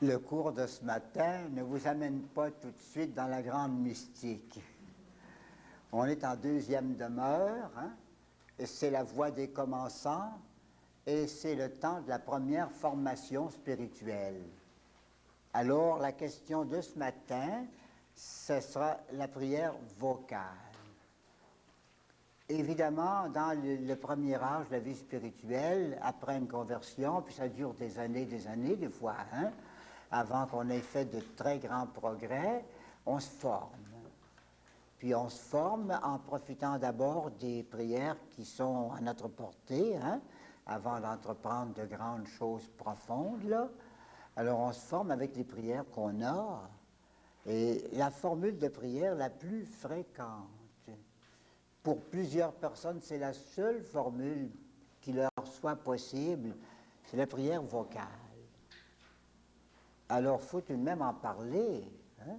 Le cours de ce matin ne vous amène pas tout de suite dans la grande mystique. On est en deuxième demeure, hein, et c'est la voie des commençants, et c'est le temps de la première formation spirituelle. Alors, la question de ce matin, ce sera la prière vocale. Évidemment, dans le premier âge de la vie spirituelle, après une conversion, puis ça dure des années, des fois, hein, avant qu'on ait fait de très grands progrès, on se forme. Puis on se forme en profitant d'abord des prières qui sont à notre portée, hein, avant d'entreprendre de grandes choses profondes, là. Alors on se forme avec les prières qu'on a. Et la formule de prière la plus fréquente, pour plusieurs personnes, c'est la seule formule qui leur soit possible, c'est la prière vocale. Alors, il faut tout de même en parler. Hein?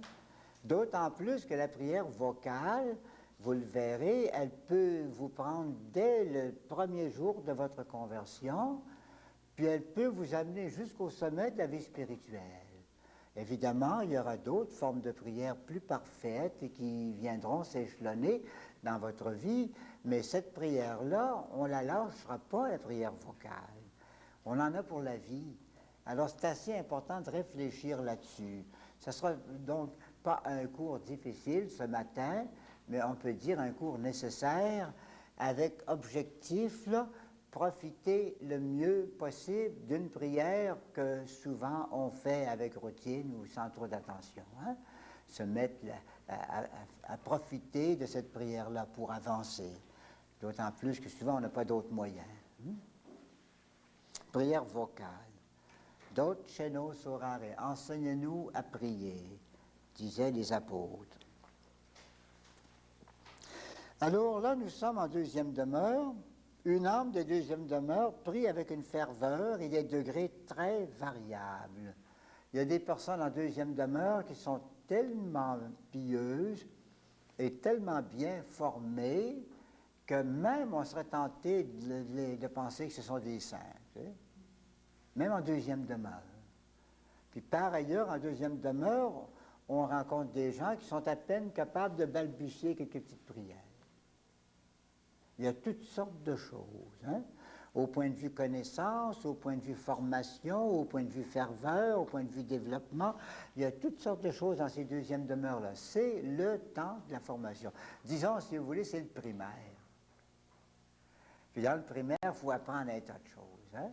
D'autant plus que la prière vocale, vous le verrez, elle peut vous prendre dès le premier jour de votre conversion, puis elle peut vous amener jusqu'au sommet de la vie spirituelle. Évidemment, il y aura d'autres formes de prière plus parfaites et qui viendront s'échelonner dans votre vie, mais cette prière-là, on ne la lâchera pas, la prière vocale. On en a pour la vie. Alors, c'est assez important de réfléchir là-dessus. Ce ne sera donc pas un cours difficile ce matin, mais on peut dire un cours nécessaire avec objectif, là, profiter le mieux possible d'une prière que souvent on fait avec routine ou sans trop d'attention. Hein? Se mettre à profiter de cette prière-là pour avancer. D'autant plus que souvent on n'a pas d'autres moyens. Prière vocale. Dolce nos orare, enseigne-nous à prier, disaient les apôtres. Alors là, nous sommes en deuxième demeure. Une âme de deuxième demeure prie avec une ferveur et des degrés très variables. Il y a des personnes en deuxième demeure qui sont tellement pieuses et tellement bien formées que même on serait tenté de penser que ce sont des saints. Tu sais? Même en deuxième demeure. Puis par ailleurs, en deuxième demeure, on rencontre des gens qui sont à peine capables de balbutier quelques petites prières. Il y a toutes sortes de choses, hein? Au point de vue connaissance, au point de vue formation, au point de vue ferveur, au point de vue développement. Il y a toutes sortes de choses dans ces deuxièmes demeures-là. C'est le temps de la formation. Disons, si vous voulez, c'est le primaire. Puis dans le primaire, il faut apprendre un tas de choses, hein?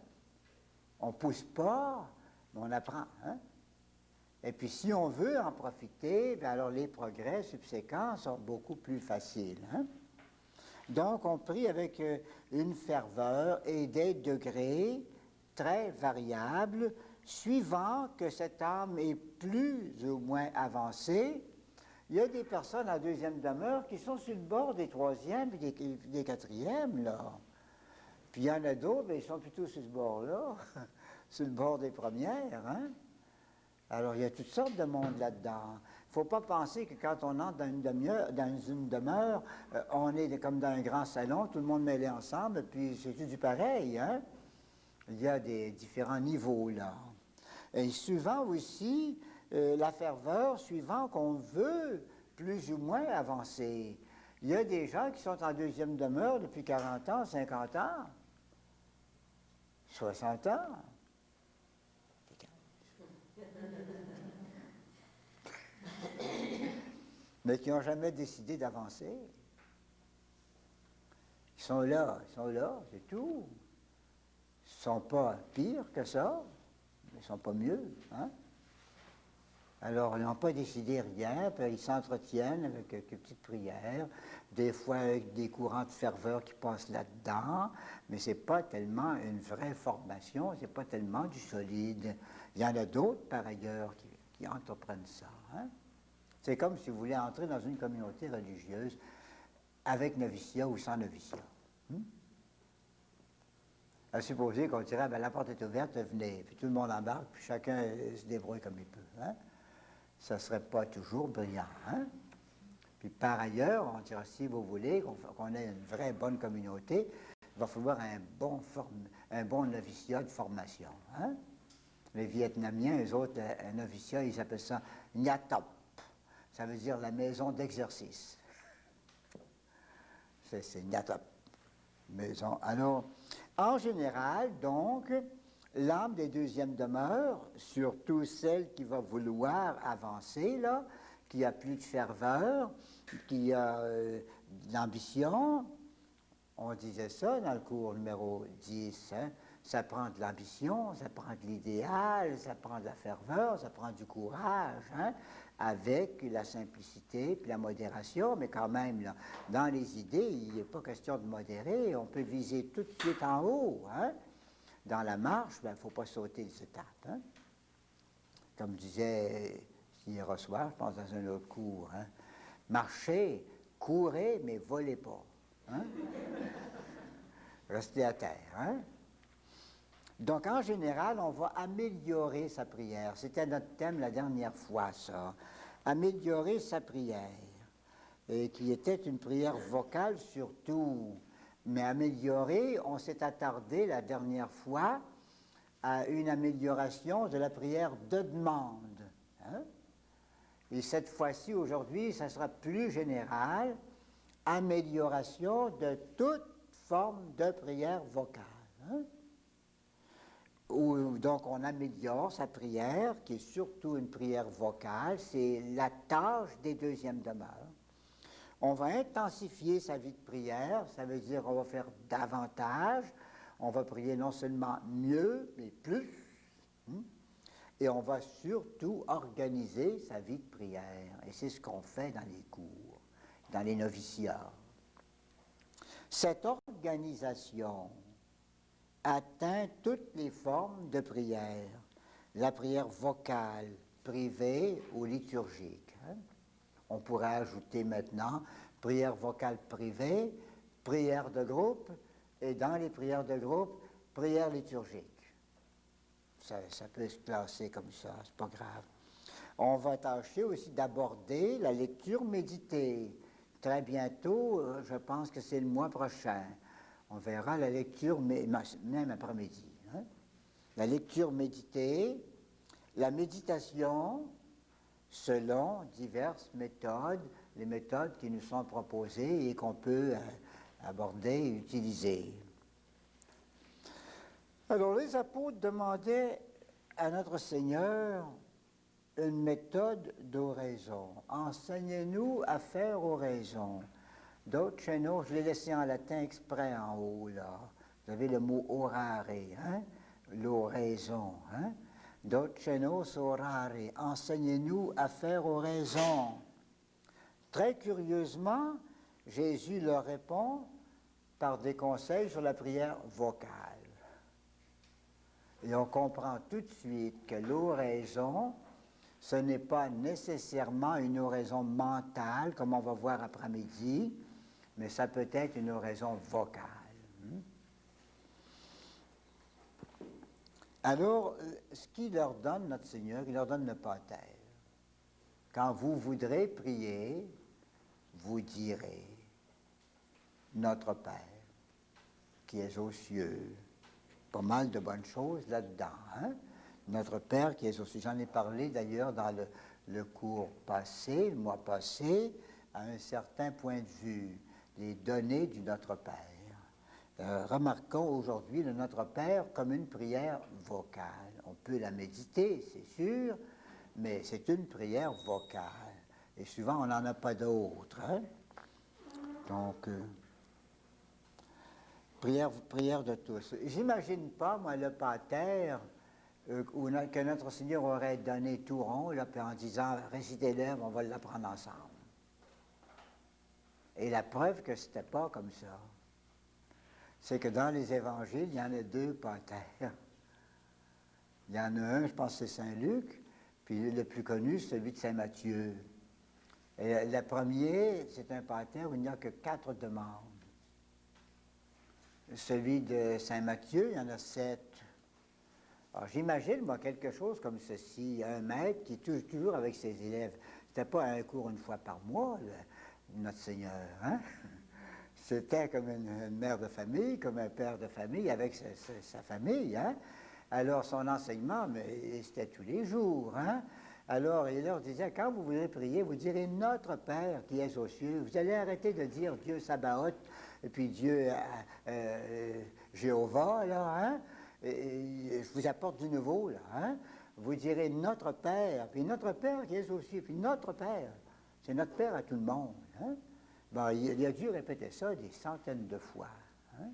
On ne pousse pas, mais on apprend, hein? Et puis si on veut en profiter, bien alors les progrès subséquents sont beaucoup plus faciles, hein? Donc, on prie avec une ferveur et des degrés très variables, suivant que cette âme est plus ou moins avancée. Il y a des personnes en deuxième demeure qui sont sur le bord des troisièmes et des quatrièmes, là. Puis il y en a d'autres, mais ils sont plutôt sur ce bord-là, sur le bord des premières, hein? Alors, il y a toutes sortes de monde là-dedans. Il ne faut pas penser que quand on entre dans une demeure, on est comme dans un grand salon, tout le monde mêlé ensemble, puis c'est tout du pareil, hein? Il y a des différents niveaux, là. Et suivant aussi la ferveur, suivant qu'on veut plus ou moins avancer. Il y a des gens qui sont en deuxième demeure depuis 40 ans, 50 ans, 60 ans. Mais qui n'ont jamais décidé d'avancer. Ils sont là, c'est tout. Ils ne sont pas pires que ça, mais ils ne sont pas mieux. Hein? Alors, ils n'ont pas décidé rien, puis ils s'entretiennent avec quelques petites prières, des fois avec des courants de ferveur qui passent là-dedans, mais ce n'est pas tellement une vraie formation, ce n'est pas tellement du solide. Il y en a d'autres, par ailleurs, qui entreprennent ça. Hein? C'est comme si vous voulez entrer dans une communauté religieuse avec noviciat ou sans noviciat. À supposer qu'on dirait, ben, la porte est ouverte, venez, puis tout le monde embarque, puis chacun se débrouille comme il peut. Hein? Ça ne serait pas toujours brillant. Hein? Puis par ailleurs, on dira, si vous voulez qu'on ait une vraie bonne communauté, il va falloir un bon noviciat de formation. Hein? Les Vietnamiens, eux autres, un noviciat, ils appellent ça Nyatop. Ça veut dire la maison d'exercice. C'est Nyatop. Maison. Alors, en général, donc, l'âme des deuxièmes demeures, surtout celle qui va vouloir avancer, là, qui a plus de ferveur, qui a de l'ambition, on disait ça dans le cours numéro 10, hein? Ça prend de l'ambition, ça prend de l'idéal, ça prend de la ferveur, ça prend du courage, hein? Avec la simplicité puis la modération, mais quand même, là, dans les idées, il n'est pas question de modérer, on peut viser tout de suite en haut, hein? Dans la marche, il ne faut pas sauter les étapes, hein? Comme disait hier soir, je pense dans un autre cours, hein? Marchez, courez, mais volez pas, hein? Restez à terre, hein? Donc, en général, on va améliorer sa prière. C'était notre thème la dernière fois, ça. Améliorer sa prière, et qui était une prière vocale surtout. Mais améliorer, on s'est attardé la dernière fois à une amélioration de la prière de demande, hein? Et cette fois-ci, aujourd'hui, ça sera plus général, amélioration de toute forme de prière vocale, hein? Où, donc, on améliore sa prière, qui est surtout une prière vocale, c'est la tâche des deuxièmes demeures. On va intensifier sa vie de prière, ça veut dire qu'on va faire davantage, on va prier non seulement mieux, mais plus, hein? Et on va surtout organiser sa vie de prière. Et c'est ce qu'on fait dans les cours, dans les noviciats. Cette organisation atteint toutes les formes de prière, la prière vocale, privée ou liturgique, hein? On pourrait ajouter maintenant prière vocale privée, prière de groupe, et dans les prières de groupe, prière liturgique. Ça peut se classer comme ça, c'est pas grave. On va tâcher aussi d'aborder la lecture méditée. Très bientôt, je pense que c'est le mois prochain. On verra la lecture, même après-midi, hein? La lecture méditée, la méditation, selon diverses méthodes, les méthodes qui nous sont proposées et qu'on peut aborder et utiliser. Alors, les apôtres demandaient à notre Seigneur une méthode d'oraison. Enseignez-nous à faire oraison. D'autres chez nous, je l'ai laissé en latin exprès en haut, là. Vous avez le mot orare, hein? L'oraison, hein? D'autres chez nous, orare. Enseignez-nous à faire oraison. Très curieusement, Jésus leur répond par des conseils sur la prière vocale. Et on comprend tout de suite que l'oraison, ce n'est pas nécessairement une oraison mentale, comme on va voir après-midi, mais ça peut être une oraison vocale. Alors, ce qu'il leur donne, notre Seigneur, il leur donne le pater. Quand vous voudrez prier, vous direz, notre Père, qui es aux cieux. Pas mal de bonnes choses là-dedans, hein? Notre Père qui est aux cieux. J'en ai parlé d'ailleurs dans le cours passé, le mois passé, à un certain point de vue, les données du Notre Père. Remarquons aujourd'hui le Notre Père comme une prière vocale. On peut la méditer, c'est sûr, mais c'est une prière vocale. Et souvent, on n'en a pas d'autre, hein? Donc, prière de tous. J'imagine pas, moi, le pater que notre Seigneur aurait donné tout rond, là, puis en disant, récitez-le, on va l'apprendre ensemble. Et la preuve que c'était pas comme ça, c'est que dans les évangiles, il y en a deux paters. Il y en a un, je pense que c'est Saint Luc, puis le plus connu, c'est celui de Saint Matthieu. Et le premier, c'est un pater où il n'y a que 4 demandes. Celui de Saint Matthieu, il y en a 7. Alors, j'imagine, moi, quelque chose comme ceci, un maître qui est toujours avec ses élèves. C'était pas un cours une fois par mois, notre Seigneur, hein? C'était comme une mère de famille, comme un père de famille avec sa famille, hein? Alors, son enseignement, mais c'était tous les jours, hein? Alors, il leur disait, quand vous voudrez prier, vous direz Notre Père qui es aux cieux. Vous allez arrêter de dire Dieu Sabaoth, et puis Dieu Jéhovah, là, hein? Et je vous apporte du nouveau, là, hein? Vous direz Notre Père, puis Notre Père qui est aux cieux, puis Notre Père. C'est notre Père à tout le monde, hein? Bon, il a dû répéter ça des centaines de fois, hein?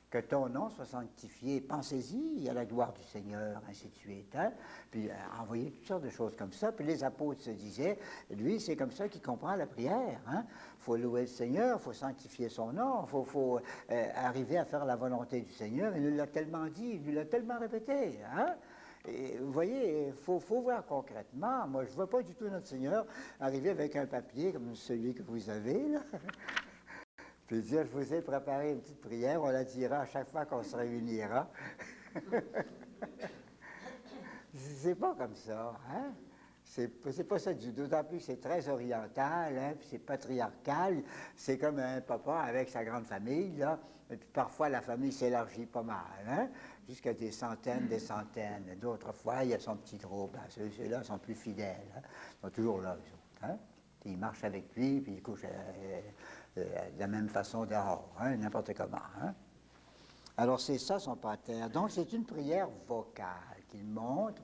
Que ton nom soit sanctifié. Pensez-y à la gloire du Seigneur, ainsi de suite. Hein? Puis envoyer toutes sortes de choses comme ça. Puis les apôtres se disaient, lui, c'est comme ça qu'il comprend la prière. Hein? Faut louer le Seigneur, il faut sanctifier son nom, il faut arriver à faire la volonté du Seigneur. Il nous l'a tellement dit, il nous l'a tellement répété. Hein? Et vous voyez, il faut voir concrètement. Moi, je ne vois pas du tout notre Seigneur arriver avec un papier comme celui que vous avez, là. Puis dire, je vous ai préparé une petite prière, on la dira à chaque fois qu'on se réunira. C'est pas comme ça, hein? C'est pas ça du tout, d'autant plus que c'est très oriental, hein? Puis c'est patriarcal, c'est comme un papa avec sa grande famille, là, et puis parfois la famille s'élargit pas mal, hein? Jusqu'à des centaines, D'autres fois, il y a son petit groupe, hein? Ceux-là sont plus fidèles, hein? Ils sont toujours là, eux autres, hein? Puis ils marchent avec lui, puis ils couchent de la même façon dehors, hein, n'importe comment. Hein. Alors c'est ça son pater. Donc c'est une prière vocale qu'il montre.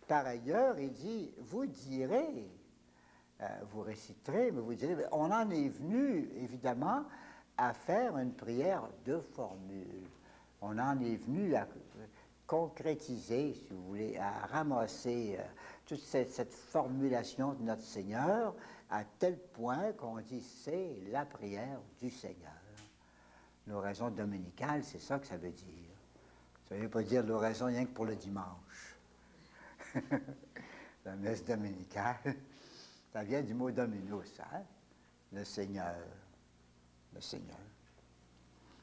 Par ailleurs, il dit, vous direz, vous réciterez, mais vous direz, on en est venu, évidemment, à faire une prière de formule. On en est venu à concrétiser, si vous voulez, à ramasser toute cette formulation de notre Seigneur à tel point qu'on dit c'est la prière du Seigneur. L'oraison dominicale, c'est ça que ça veut dire. Ça ne veut pas dire l'oraison rien que pour le dimanche. La messe dominicale, ça vient du mot dominus, hein? Le Seigneur. Le Seigneur.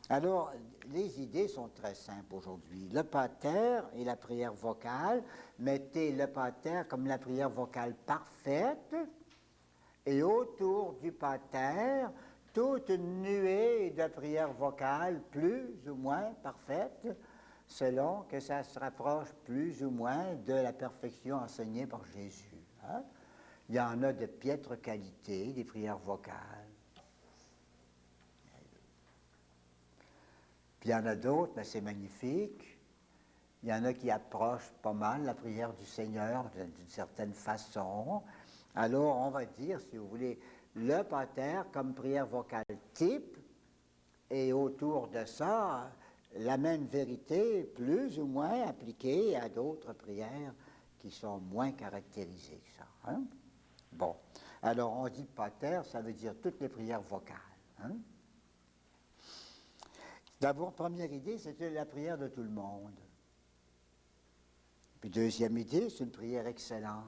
Alors, les idées sont très simples aujourd'hui. Le pater et la prière vocale, mettez le pater comme la prière vocale parfaite, et autour du pater, toute une nuée de prières vocales plus ou moins parfaites, selon que ça se rapproche plus ou moins de la perfection enseignée par Jésus. Hein? Il y en a de piètre qualité, des prières vocales. Puis il y en a d'autres, mais c'est magnifique. Il y en a qui approchent pas mal la prière du Seigneur d'une certaine façon. Alors, on va dire, si vous voulez, le pater comme prière vocale type, et autour de ça, la même vérité, plus ou moins appliquée à d'autres prières qui sont moins caractérisées que ça. Hein? Bon. Alors, on dit pater, ça veut dire toutes les prières vocales. Hein? D'abord, première idée, c'était la prière de tout le monde. Puis deuxième idée, c'est une prière excellente,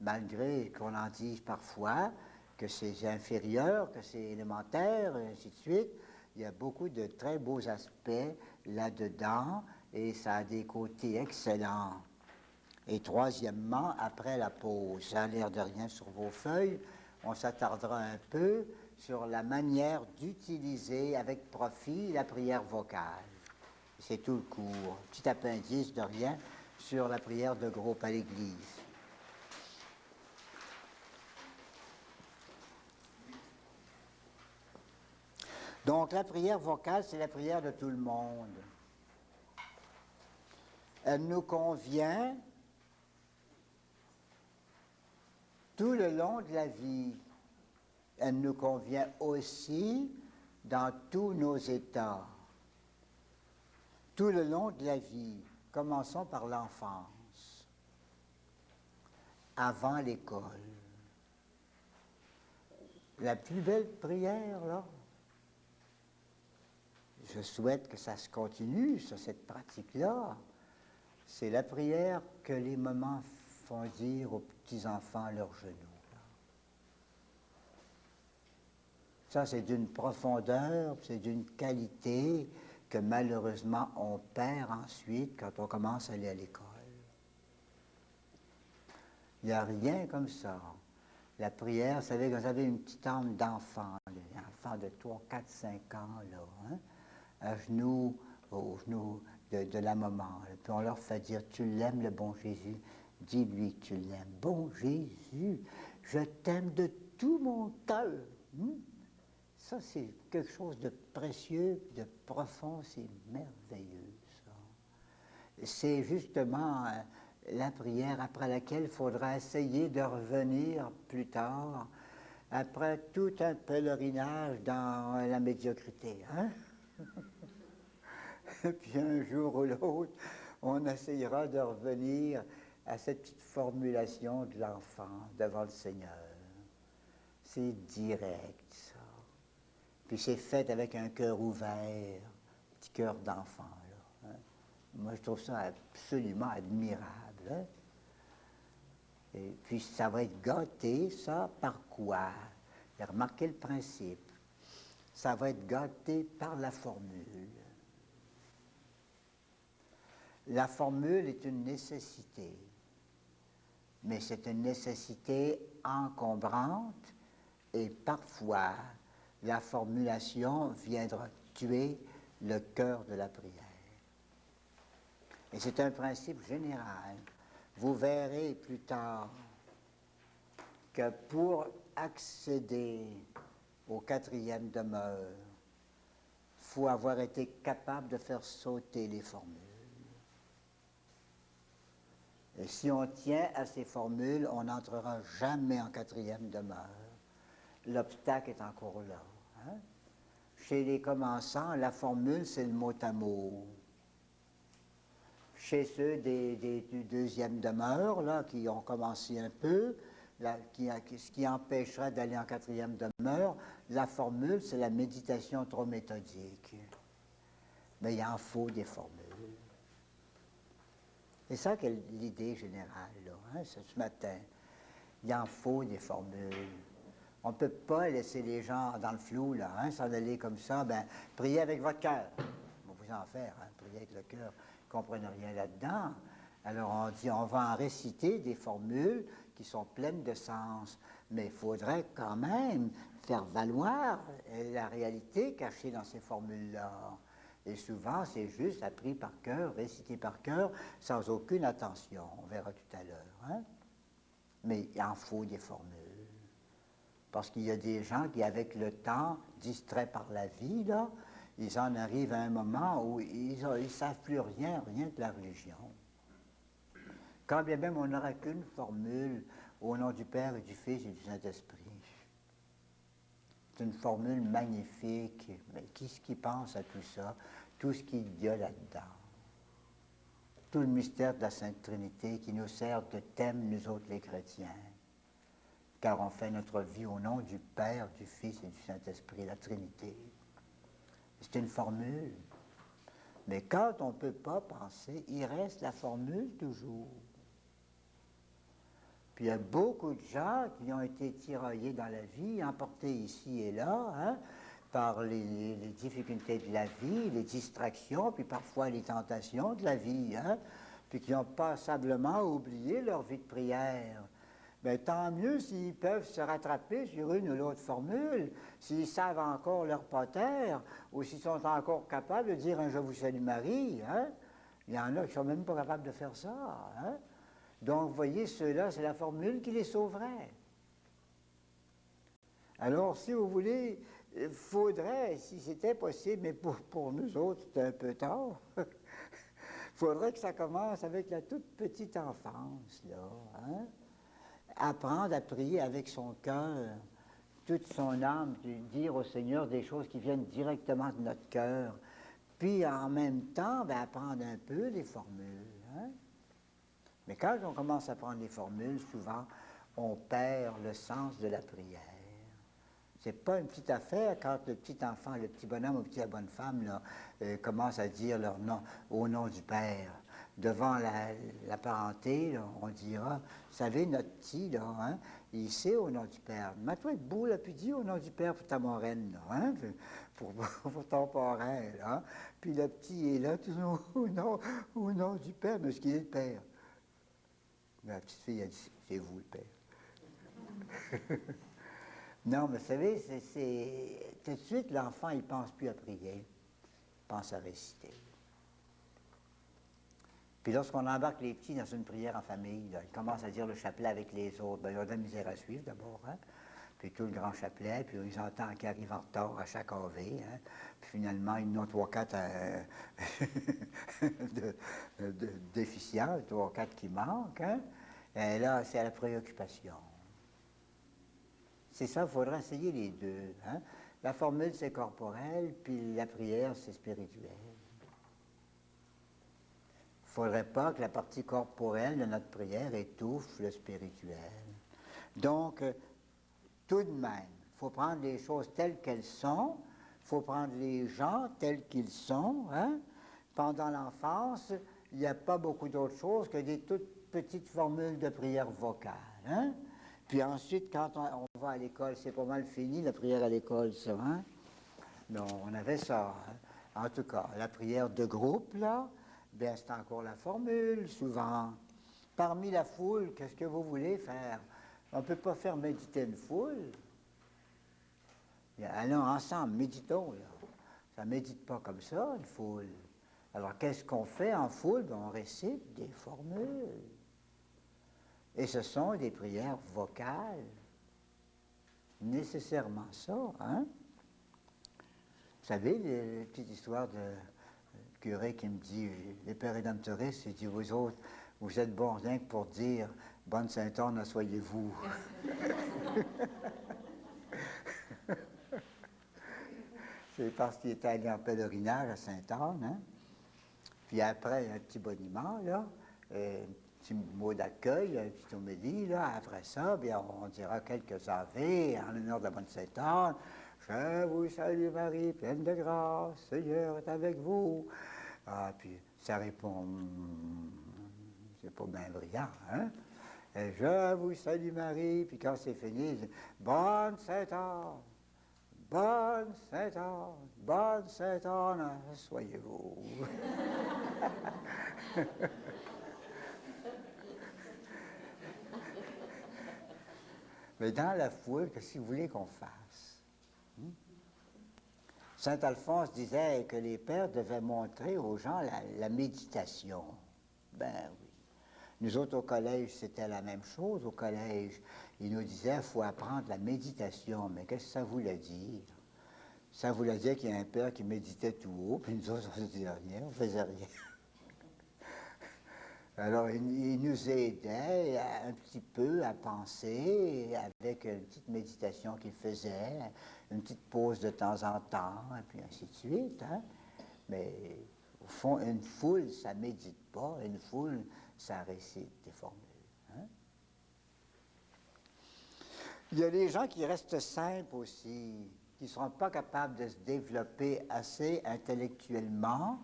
malgré qu'on en dise parfois que c'est inférieur, que c'est élémentaire, et ainsi de suite. Il y a beaucoup de très beaux aspects là-dedans, et ça a des côtés excellents. Et troisièmement, après la pause, ça a l'air de rien sur vos feuilles, on s'attardera un peu sur la manière d'utiliser avec profit la prière vocale. C'est tout le cours. Petit appendice de rien sur la prière de groupe à l'Église. Donc la prière vocale, c'est la prière de tout le monde. Elle nous convient tout le long de la vie. Elle nous convient aussi dans tous nos états. Tout le long de la vie. Commençons par l'enfance. Avant l'école. La plus belle prière, là, je souhaite que ça se continue sur cette pratique-là. C'est la prière que les mamans font dire aux petits-enfants à leurs genoux. Ça, c'est d'une profondeur, c'est d'une qualité que malheureusement on perd ensuite quand on commence à aller à l'école. Il n'y a rien comme ça. La prière, vous savez, vous avez une petite âme d'enfant, un enfant de 3, 4, 5 ans, là, hein, à genoux, aux genoux de la maman. Et puis on leur fait dire, tu l'aimes le bon Jésus, dis-lui que tu l'aimes. Bon Jésus, je t'aime de tout mon cœur. Ça, c'est quelque chose de précieux, de profond, c'est merveilleux, ça. C'est justement la prière après laquelle il faudra essayer de revenir plus tard, après tout un pèlerinage dans la médiocrité. Hein? Puis un jour ou l'autre, on essayera de revenir à cette petite formulation de l'enfant devant le Seigneur. C'est direct, ça. Puis c'est fait avec un cœur ouvert, petit cœur d'enfant, là. Hein? Moi, je trouve ça absolument admirable. Hein? Et puis ça va être gâté, ça, par quoi? Et remarquez le principe. Ça va être gâté par la formule. La formule est une nécessité, mais c'est une nécessité encombrante et parfois la formulation viendra tuer le cœur de la prière. Et c'est un principe général. Vous verrez plus tard que pour accéder au quatrième demeure, il faut avoir été capable de faire sauter les formules. Et si on tient à ces formules, on n'entrera jamais en quatrième demeure. L'obstacle est encore là. Hein? Chez les commençants, la formule, c'est le mot à mot. Chez ceux du deuxième demeure, là, qui ont commencé un peu, ce qui empêcherait d'aller en quatrième demeure, la formule, c'est la méditation trop méthodique. Mais il en faut des formules. C'est ça que l'idée générale, là, hein, ce matin. Il en faut des formules. On ne peut pas laisser les gens dans le flou, là, hein, s'en aller comme ça. Ben, priez avec votre cœur. On va vous en faire, hein, priez avec le cœur. Ils ne comprennent rien là-dedans. Alors on dit, on va en réciter des formules qui sont pleines de sens. Mais il faudrait quand même faire valoir la réalité cachée dans ces formules-là. Et souvent, c'est juste appris par cœur, récité par cœur, sans aucune attention. On verra tout à l'heure. Hein? Mais il en faut des formules. Parce qu'il y a des gens qui, avec le temps, distraits par la vie, là, ils en arrivent à un moment où ils ne savent plus rien de la religion. Quand bien même on n'aura qu'une formule au nom du Père et du Fils et du Saint-Esprit. C'est une formule magnifique, mais qui pense à tout ça? Tout ce qu'il y a là-dedans. Tout le mystère de la Sainte Trinité qui nous sert de thème, nous autres les chrétiens. Car on fait notre vie au nom du Père, du Fils et du Saint-Esprit, la Trinité. C'est une formule. Mais quand on ne peut pas penser, il reste la formule toujours. Puis il y a beaucoup de gens qui ont été tiraillés dans la vie, emportés ici et là, hein, par les difficultés de la vie, les distractions, puis parfois les tentations de la vie, hein, puis qui ont passablement oublié leur vie de prière. Bien, tant mieux s'ils peuvent se rattraper sur une ou l'autre formule, s'ils savent encore leur pater, ou s'ils sont encore capables de dire un « Je vous salue Marie ». Hein? Il y en a qui ne sont même pas capables de faire ça. Hein? Donc, vous voyez, ceux-là, c'est la formule qui les sauverait. Alors, si vous voulez, il faudrait, si c'était possible, mais pour nous autres, c'est un peu tard, il faudrait que ça commence avec la toute petite enfance, là. Hein? Apprendre à prier avec son cœur, toute son âme, dire au Seigneur des choses qui viennent directement de notre cœur, puis en même temps, ben, apprendre un peu les formules. Hein? Mais quand on commence à prendre les formules, souvent, on perd le sens de la prière. C'est pas une petite affaire quand le petit enfant, le petit bonhomme ou la bonne femme là, commence à dire leur nom au nom du Père. Devant la parenté, là, on dira, vous savez, notre petit, là, hein, il sait au nom du Père. Mets-toi debout, là, puis dis au nom du Père pour ta moraine, là, hein, pour ton parrain, là. Puis le petit est là, toujours au nom du Père, mais ce qu'il est le Père. Mais la petite fille a dit, c'est vous le Père. Non, mais vous savez, tout de suite, l'enfant, il ne pense plus à prier, il pense à réciter. Puis lorsqu'on embarque les petits dans une prière en famille, là, ils commencent à dire le chapelet avec les autres. Ben, ils ont de la misère à suivre d'abord, hein? Puis tout le grand chapelet, puis ils entendent qu'ils arrivent en retard à chaque AV, hein? Puis finalement, ils en ont 3-4 déficients, 3-4 qui manquent, hein? Et là, c'est la préoccupation. C'est ça, il faudra essayer les deux, hein? La formule, c'est corporel, puis la prière, c'est spirituel. Il ne faudrait pas que la partie corporelle de notre prière étouffe le spirituel. Donc, tout de même, il faut prendre les choses telles qu'elles sont, il faut prendre les gens tels qu'ils sont. Hein? Pendant l'enfance, il n'y a pas beaucoup d'autres choses que des toutes petites formules de prière vocale. Hein? Puis ensuite, quand on va à l'école, c'est pas mal fini, la prière à l'école, ça. Hein? Non, on avait ça. Hein? En tout cas, la prière de groupe, là, bien, c'est encore la formule, souvent. Parmi la foule, qu'est-ce que vous voulez faire? On ne peut pas faire méditer une foule. Allons ensemble, méditons, là. Ça ne médite pas comme ça, une foule. Alors, qu'est-ce qu'on fait en foule? Ben, on récite des formules. Et ce sont des prières vocales. Nécessairement ça, hein? Vous savez, les petites histoires de curé qui me dit, les pères rédemptoristes, il dit, vous autres, vous êtes bons rien que pour dire, bonne Sainte-Anne, assoyez-vous. C'est parce qu'il était allé en pèlerinage à Sainte-Anne, hein? Puis après, un petit boniment, là, un petit mot d'accueil, une petite homélie, là. Après ça, bien, on dira quelques ave en l'honneur de la bonne Sainte-Anne. Je vous salue Marie, pleine de grâce, Seigneur est avec vous. Ah, puis ça répond, c'est pas bien brillant, hein? Et je vous salue Marie, puis quand c'est fini, bonne Sainte-Anne, bonne Sainte-Anne, bonne Sainte-Anne, soyez-vous. Mais dans la foule, qu'est-ce que vous voulez qu'on fasse? Saint Alphonse disait que les pères devaient montrer aux gens la méditation. Ben oui. Nous autres, au collège, c'était la même chose. Au collège, ils nous disaient qu'il faut apprendre la méditation. Mais qu'est-ce que ça voulait dire? Ça voulait dire qu'il y a un père qui méditait tout haut, puis nous autres, on ne faisait rien, on faisait rien. Alors, il nous aidait un petit peu à penser, avec une petite méditation qu'il faisait, une petite pause de temps en temps, et puis ainsi de suite. Hein? Mais au fond, une foule, ça ne médite pas, une foule, ça récite des formules. Hein? Il y a des gens qui restent simples aussi, qui ne seront pas capables de se développer assez intellectuellement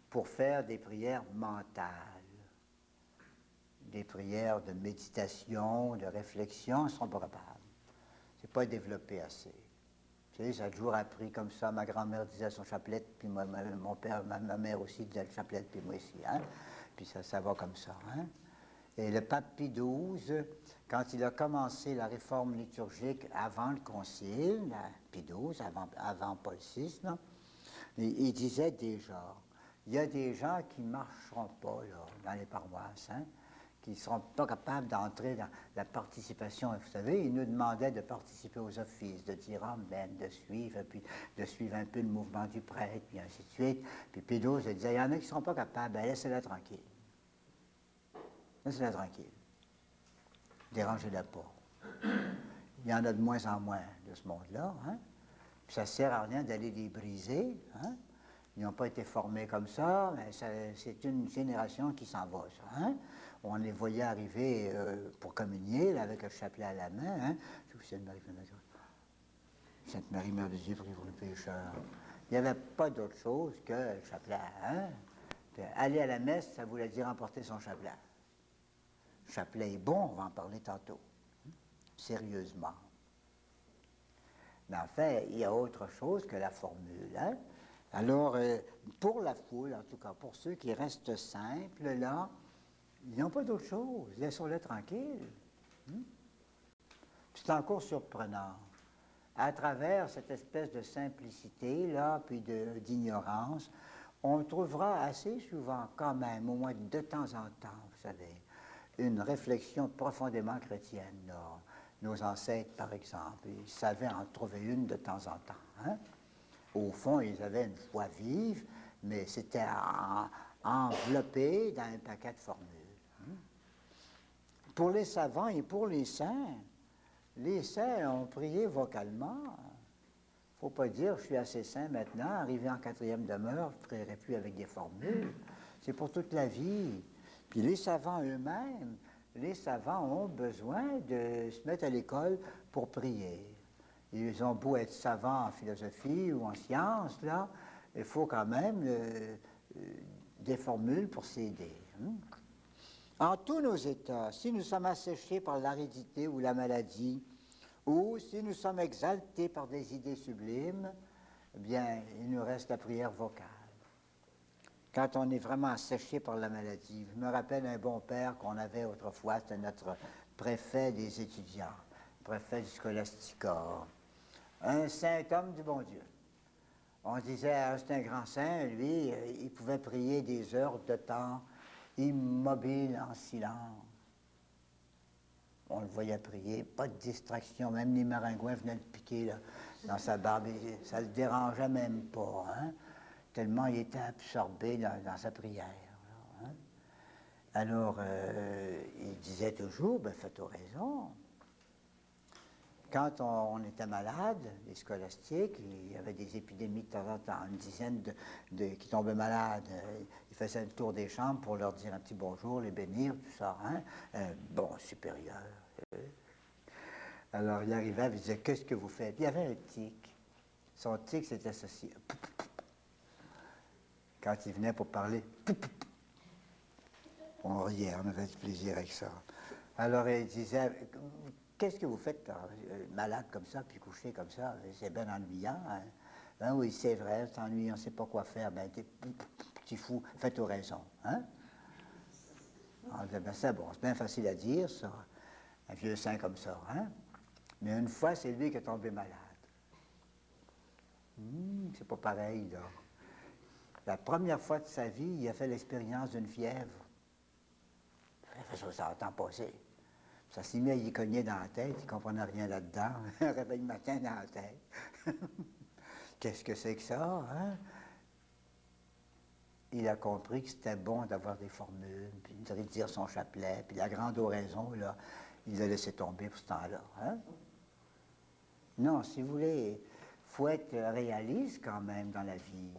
pour faire des prières mentales. Des prières de méditation, de réflexion, ils ne sont pas capables. C'est pas développé assez. Tu sais, ça a toujours appris comme ça. Ma grand-mère disait son chapelet, puis mon père, ma mère aussi disait le chapelet, puis moi aussi. Hein? Puis ça va comme ça. Hein? Et le pape Pie XII, quand il a commencé la réforme liturgique avant le concile, Pie XII, avant Paul VI, là, il disait déjà, il y a des gens qui ne marcheront pas là, dans les paroisses, hein? Qui ne seront pas capables d'entrer dans la participation. Vous savez, il nous demandait de participer aux offices, de dire amen, de suivre, puis de suivre un peu le mouvement du prêtre, puis ainsi de suite. Puis Pie XII disait, il y en a qui ne seront pas capables, ben laissez-la tranquille. Laissez-la tranquille. Dérangez-la pas. Il y en a de moins en moins de ce monde-là, hein? Puis ça ne sert à rien d'aller les briser, hein? Ils n'ont pas été formés comme ça, mais c'est une génération qui s'en va, ça. Hein? On les voyait arriver pour communier, là, avec le chapelet à la main. Hein? Sainte Marie, Mère de Dieu, prie pour les pécheurs. Il n'y avait pas d'autre chose que le chapelet. Hein? Aller à la messe, ça voulait dire emporter son chapelet. Le chapelet est bon, on va en parler tantôt. Sérieusement. Mais en fait, il y a autre chose que la formule. Hein? Alors, pour la foule, en tout cas, pour ceux qui restent simples, là, ils n'ont pas d'autre chose. Laissons-les tranquilles. C'est encore surprenant. À travers cette espèce de simplicité, là, puis d'ignorance, on trouvera assez souvent quand même, au moins de temps en temps, vous savez, une réflexion profondément chrétienne. Là. Nos ancêtres, par exemple, ils savaient en trouver une de temps en temps. Hein? Au fond, ils avaient une foi vive, mais c'était enveloppé dans un paquet de formules. Hein? Pour les savants et pour les saints ont prié vocalement. Il ne faut pas dire, je suis assez saint maintenant, arrivé en quatrième demeure, je ne prierai plus avec des formules. C'est pour toute la vie. Puis les savants eux-mêmes, les savants ont besoin de se mettre à l'école pour prier. Ils ont beau être savants en philosophie ou en sciences, là, il faut quand même des formules pour s'aider. Hein? En tous nos états, si nous sommes asséchés par l'aridité ou la maladie, ou si nous sommes exaltés par des idées sublimes, eh bien, il nous reste la prière vocale. Quand on est vraiment asséché par la maladie, je me rappelle un bon père qu'on avait autrefois, c'était notre préfet des étudiants, préfet du Scholastica, un saint homme du bon Dieu. On disait, ah, c'est un grand saint, lui, il pouvait prier des heures de temps, immobile en silence. On le voyait prier, pas de distraction, même les maringouins venaient le piquer là, dans sa barbe, ça ne le dérangeait même pas, hein? Tellement il était absorbé dans sa prière. Là, hein? Alors, il disait toujours, ben faites raison. Quand on était malade, les scolastiques, il y avait des épidémies de temps en temps, une dizaine qui tombaient malades. Il faisait le tour des chambres pour leur dire un petit bonjour, les bénir, tout ça. Hein? Bon, supérieur. Alors il arrivait, il disait, qu'est-ce que vous faites? Il y avait un tic. Son tic, c'était ceci. Quand il venait pour parler, on riait, on avait du plaisir avec ça. Alors il disait, qu'est-ce que vous faites malade comme ça, puis couché comme ça? C'est bien ennuyant. Hein? Ben oui, c'est vrai, c'est ennuyant, on ne sait pas quoi faire. Ben, petit fou, faites raison. Hein? On disait, ben c'est bon, c'est bien facile à dire, ça. Un vieux saint comme ça. Hein? Mais une fois, c'est lui qui est tombé malade. C'est pas pareil, là. La première fois de sa vie, il a fait l'expérience d'une fièvre. Ça a tant passé. Ça s'est mis à y cogner dans la tête, il ne comprenait rien là-dedans. Un réveil matin dans la tête. Qu'est-ce que c'est que ça, hein? Il a compris que c'était bon d'avoir des formules, puis de dire son chapelet, puis la grande oraison, là, il l'a laissé tomber pour ce temps-là. Hein? Non, si vous voulez, il faut être réaliste quand même dans la vie.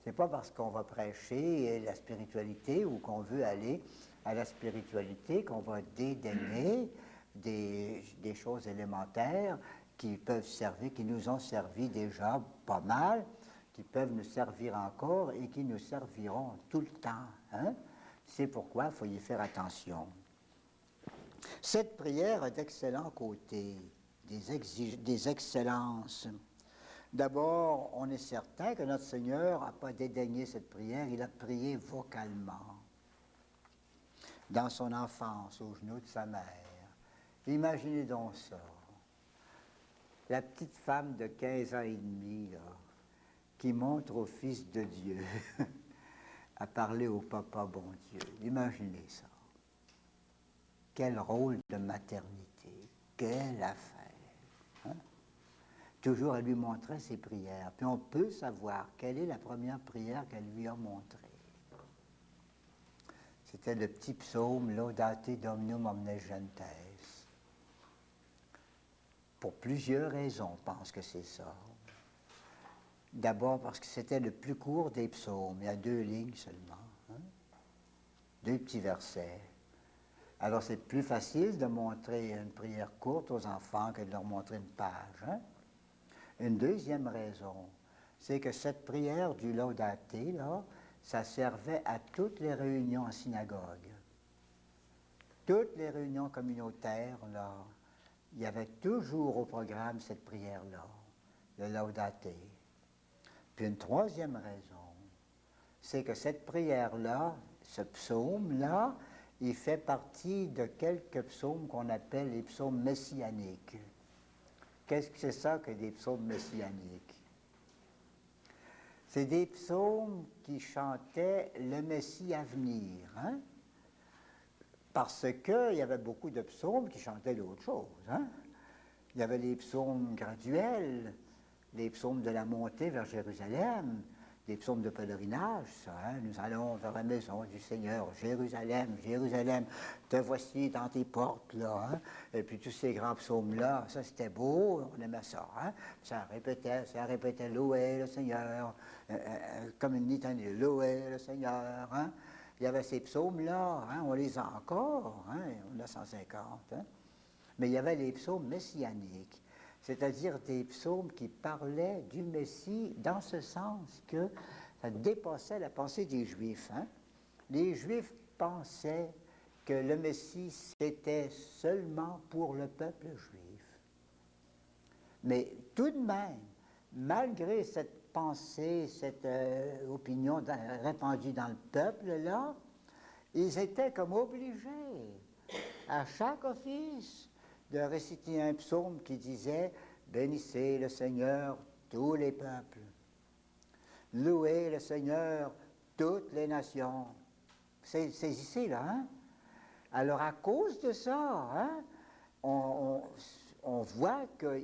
C'est pas parce qu'on va prêcher la spiritualité ou qu'on veut aller à la spiritualité qu'on va dédaigner des choses élémentaires qui peuvent servir, qui nous ont servi déjà pas mal, qui peuvent nous servir encore et qui nous serviront tout le temps. Hein? C'est pourquoi il faut y faire attention. Cette prière a d'excellents côtés, des excellences. D'abord, on est certain que notre Seigneur n'a pas dédaigné cette prière, il a prié vocalement, dans son enfance, aux genoux de sa mère. Imaginez donc ça. La petite femme de 15 ans et demi, là, qui montre au Fils de Dieu à parler au Papa bon Dieu. Imaginez ça. Quel rôle de maternité, quelle affaire. Hein? Toujours, elle lui montrait ses prières. Puis on peut savoir quelle est la première prière qu'elle lui a montrée. C'était le petit psaume « Laudate Dominum omnes gentes ». Pour plusieurs raisons, on pense que c'est ça. D'abord parce que c'était le plus court des psaumes. Il y a 2 lignes seulement. Hein? 2 petits versets. Alors c'est plus facile de montrer une prière courte aux enfants que de leur montrer une page. Hein? Une deuxième raison, c'est que cette prière du Laudate, là, ça servait à toutes les réunions en synagogue. Toutes les réunions communautaires, là, il y avait toujours au programme cette prière-là, le Laudate. Puis une troisième raison, c'est que cette prière-là, ce psaume-là, il fait partie de quelques psaumes qu'on appelle les psaumes messianiques. Qu'est-ce que c'est ça que des psaumes messianiques? C'est des psaumes qui chantaient le Messie à venir, hein? Parce qu'il y avait beaucoup de psaumes qui chantaient d'autres choses, hein? Il y avait les psaumes graduels, les psaumes de la montée vers Jérusalem, des psaumes de pèlerinage, ça, hein? Nous allons vers la maison du Seigneur, Jérusalem, Jérusalem, te voici dans tes portes, là, hein? Et puis tous ces grands psaumes-là, ça c'était beau, on aimait ça, hein? Ça répétait, louez le Seigneur, comme une litanie, louez le Seigneur, hein? Il y avait ces psaumes-là, hein? On les a encore, hein? On a 150, hein? Mais il y avait les psaumes messianiques, c'est-à-dire des psaumes qui parlaient du Messie dans ce sens que ça dépassait la pensée des Juifs, hein? Les Juifs pensaient que le Messie, c'était seulement pour le peuple juif. Mais tout de même, malgré cette pensée, cette opinion répandue dans le peuple-là, ils étaient comme obligés, à chaque office, de réciter un psaume qui disait « Bénissez le Seigneur, tous les peuples. Louez le Seigneur, toutes les nations. » C'est ici, là, hein? Alors, à cause de ça, hein, on voit que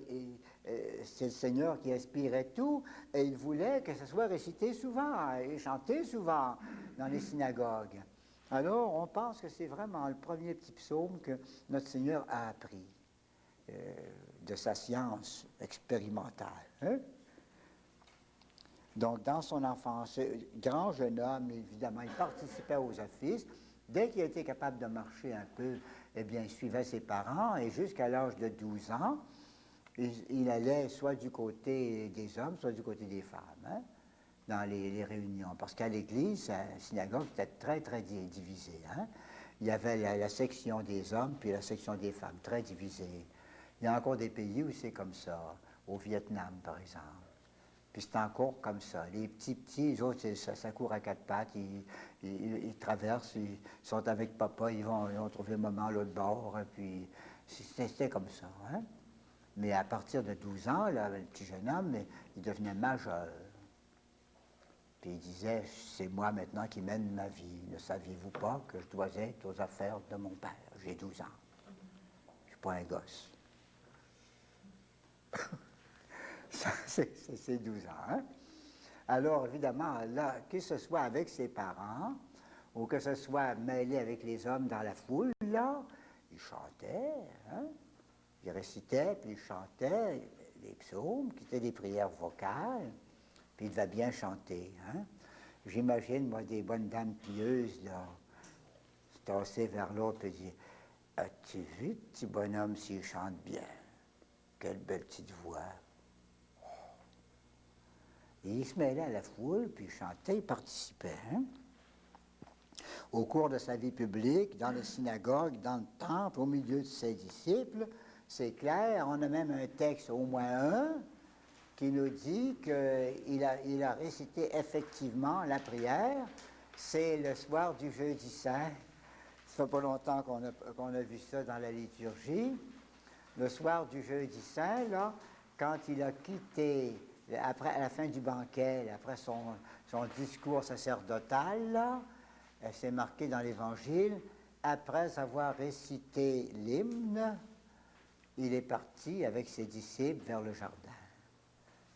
c'est le Seigneur qui inspirait tout, et il voulait que ça soit récité souvent et chanté souvent dans les synagogues. Alors, on pense que c'est vraiment le premier petit psaume que notre Seigneur a appris de sa science expérimentale, hein? Donc, dans son enfance, grand jeune homme, évidemment, il participait aux offices. Dès qu'il était capable de marcher un peu, eh bien, il suivait ses parents, et jusqu'à l'âge de 12 ans, il allait soit du côté des hommes, soit du côté des femmes, hein, dans les réunions. Parce qu'à l'église, la synagogue était très, très divisée, hein. Il y avait la section des hommes, puis la section des femmes, très divisée. Il y a encore des pays où c'est comme ça, au Vietnam, par exemple. Puis c'est encore comme ça. Les petits, les autres, ça court à quatre pattes, ils traversent, ils sont avec papa, ils vont trouver le moment à l'autre bord, puis c'était comme ça, hein? Mais à partir de 12 ans, là, le petit jeune homme, il devenait majeur. Puis il disait, c'est moi maintenant qui mène ma vie. Ne saviez-vous pas que je dois être aux affaires de mon père? J'ai 12 ans. Je ne suis pas un gosse. C'est 12 ans, hein? Alors, évidemment, là, que ce soit avec ses parents, ou que ce soit mêlé avec les hommes dans la foule, là, il chantait, hein? Il récitait, puis il chantait les psaumes, qui étaient des prières vocales, puis il devait bien chanter, hein? J'imagine, moi, des bonnes dames pieuses, là, se tasser vers l'autre et dire « As-tu vu, petit bonhomme, s'il chante bien? Quelle belle petite voix! » Et il se mêlait à la foule, puis il chantait, il participait, hein? Au cours de sa vie publique, dans les synagogues, dans le temple, au milieu de ses disciples, c'est clair, on a même un texte, au moins un, qui nous dit qu'il a récité effectivement la prière. C'est le soir du jeudi saint. Ça fait pas longtemps qu'on a vu ça dans la liturgie. Le soir du jeudi saint, là, quand il a quitté, à la fin du banquet, après son discours sacerdotal, là, c'est marqué dans l'Évangile, après avoir récité l'hymne, il est parti avec ses disciples vers le jardin.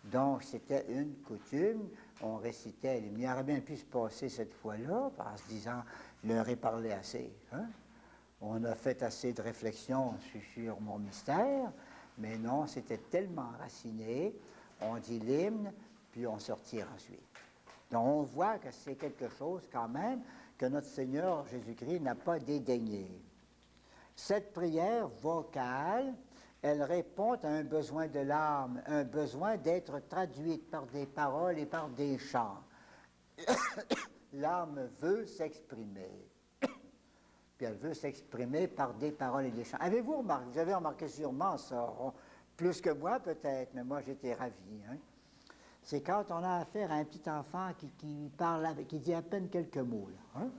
Donc, c'était une coutume, on récitait l'hymne. Il aurait bien pu se passer cette fois-là, en se disant, l'heure est parlé assez, hein? On a fait assez de réflexions sur mon mystère, mais non, c'était tellement enraciné, on dit l'hymne, puis on se retire ensuite. Donc, on voit que c'est quelque chose, quand même, que notre Seigneur Jésus-Christ n'a pas dédaigné. Cette prière vocale, elle répond à un besoin de l'âme, un besoin d'être traduite par des paroles et par des chants. L'âme veut s'exprimer. Puis elle veut s'exprimer par des paroles et des chants. Avez-vous remarqué, vous avez remarqué sûrement ça, plus que moi peut-être, mais moi j'étais ravi, hein? C'est quand on a affaire à un petit enfant qui parle, qui dit à peine quelques mots, là, hein?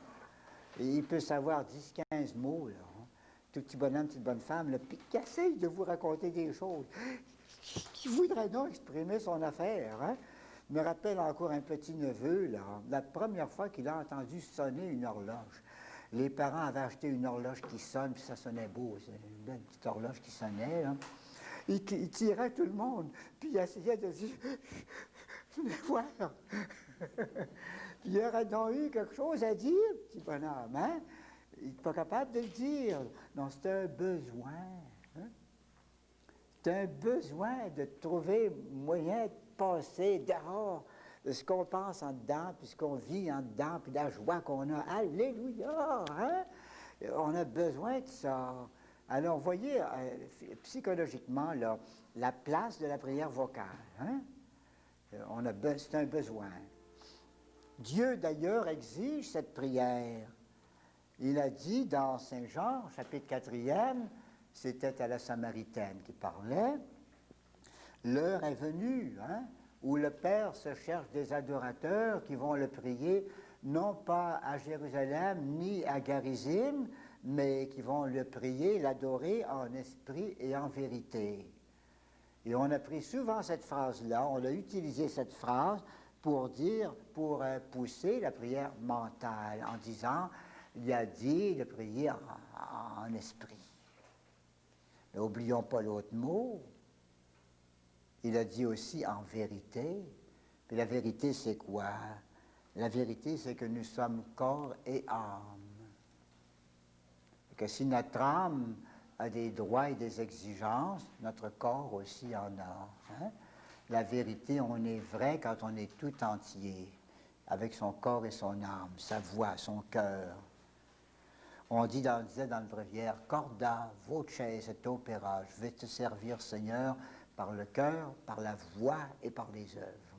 Et il peut savoir 10-15 mots, là, hein? Tout petit bonhomme, petite bonne femme, là, puis qui essaye de vous raconter des choses, qui voudrait donc exprimer son affaire, hein? Je me rappelle encore un petit neveu, là, la première fois qu'il a entendu sonner une horloge. Les parents avaient acheté une horloge qui sonne, puis ça sonnait beau. C'est une belle petite horloge qui sonnait, là. Il tirait tout le monde, puis il essayait de dire venez voir. Puis il aurait donc eu quelque chose à dire, petit bonhomme, hein? Il n'est pas capable de le dire. Non, c'est un besoin. Hein? C'est un besoin de trouver moyen de passer dehors de ce qu'on pense en dedans, puis ce qu'on vit en dedans, puis la joie qu'on a. Alléluia! Hein? On a besoin de ça. Alors, voyez, psychologiquement, là, la place de la prière vocale. Hein? C'est un besoin. Dieu, d'ailleurs, exige cette prière. Il a dit dans Saint Jean, chapitre 4e, c'était à la Samaritaine qui parlait, l'heure est venue, hein, où le Père se cherche des adorateurs qui vont le prier, non pas à Jérusalem ni à Garizim, mais qui vont le prier, l'adorer en esprit et en vérité. Et on a pris souvent cette phrase-là, on a utilisé cette phrase pour pousser la prière mentale, en disant, il a dit de prier en esprit. Mais n'oublions pas l'autre mot. Il a dit aussi en vérité. Puis la vérité, c'est quoi? La vérité, c'est que nous sommes corps et âme. Et que si notre âme a des droits et des exigences, notre corps aussi en a. Hein? La vérité, on est vrai quand on est tout entier, avec son corps et son âme, sa voix, son cœur. On disait dans le bréviaire, corda voce et opera, je vais te servir, Seigneur, par le cœur, par la voix et par les œuvres.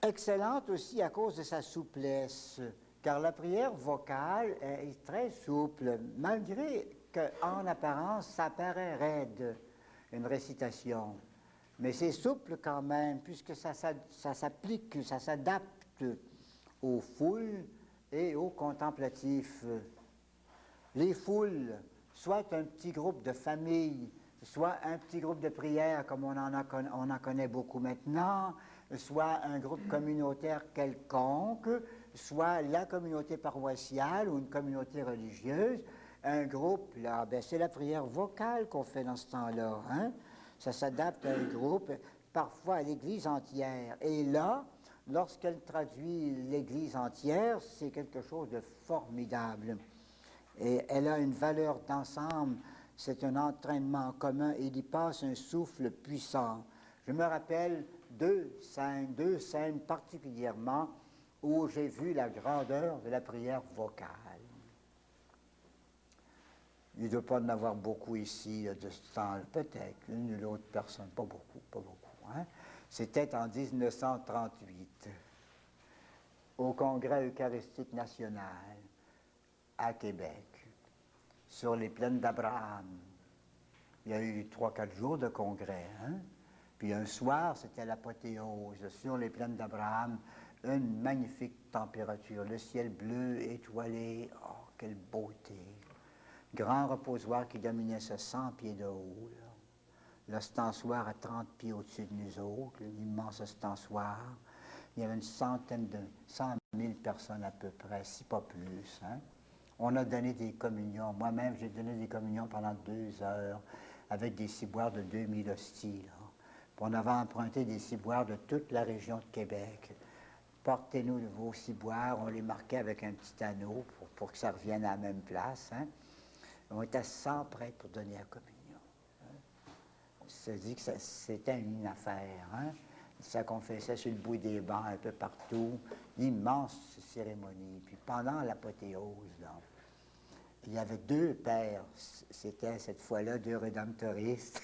Excellente aussi à cause de sa souplesse, car la prière vocale est très souple, malgré qu'en apparence, ça paraît raide, une récitation. Mais c'est souple quand même, puisque ça s'applique, ça s'adapte aux foules et aux contemplatifs. Les foules, soit un petit groupe de famille, soit un petit groupe de prière, comme on en connaît beaucoup maintenant, soit un groupe communautaire quelconque, soit la communauté paroissiale ou une communauté religieuse. Un groupe, là, ben, c'est la prière vocale qu'on fait dans ce temps-là. Hein? Ça s'adapte à un groupe, parfois à l'Église entière. Et là, lorsqu'elle traduit l'Église entière, c'est quelque chose de formidable. Et elle a une valeur d'ensemble, c'est un entraînement commun, et il y passe un souffle puissant. Je me rappelle deux scènes particulièrement, où j'ai vu la grandeur de la prière vocale. Il ne doit pas en avoir beaucoup ici de ce temps, peut-être, une ou l'autre personne, pas beaucoup. Hein? C'était en 1938, au Congrès eucharistique national, à Québec, sur les plaines d'Abraham. Il y a eu 3-4 jours de congrès. Hein? Puis un soir, c'était l'apothéose, sur les plaines d'Abraham, une magnifique température, le ciel bleu, étoilé, oh, quelle beauté! Grand reposoir qui dominait ce 100 pieds de haut. Là. L'ostensoir à 30 pieds au-dessus de nous autres, l'immense ostensoir. Il y avait 100 000 personnes à peu près, si pas plus. Hein? On a donné des communions. Moi-même, j'ai donné des communions pendant 2 heures avec des ciboires de 2000 hosties. Là. On avait emprunté des ciboires de toute la région de Québec. Portez-nous vos ciboires, on les marquait avec un petit anneau pour que ça revienne à la même place. Hein? On était 100 prêtres pour donner la communion. Hein? On se dit que c'était une affaire. Hein? Ça confessait sur le bout des bancs un peu partout. Immense cérémonie. Puis pendant l'apothéose, là, il y avait 2 pères. C'était cette fois-là 2 rédemptoristes,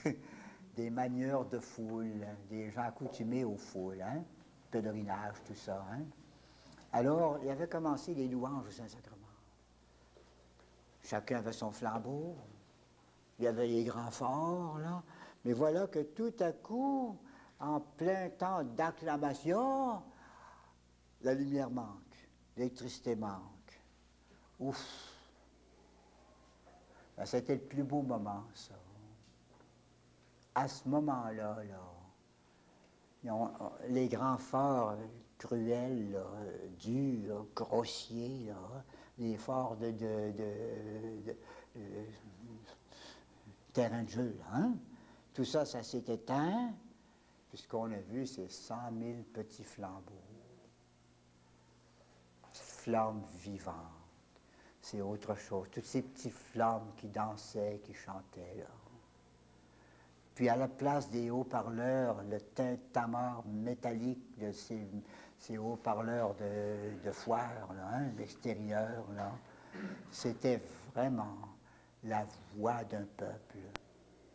des manieurs de foule, des gens accoutumés aux foules, hein? Pèlerinage, tout ça. Hein? Alors, il avait commencé les louanges au Saint-Sacrement. Chacun avait son flambeau, il y avait les grands forts, là. Mais voilà que tout à coup, en plein temps d'acclamation, la lumière manque, l'électricité manque. Ouf! Ben, c'était le plus beau moment, ça. À ce moment-là, là, les grands forts cruels, là, durs, grossiers, là, les forts euh, terrain de jeu, là, hein? Tout ça, ça s'est éteint, puisqu'on a vu ces 100 000 petits flambeaux, flammes vivantes. C'est autre chose. Toutes ces petites flammes qui dansaient, qui chantaient, là. Puis à la place des haut-parleurs, le tintamarre métallique de ces haut-parleurs de foire, là, hein, l'extérieur, là, c'était vraiment la voix d'un peuple.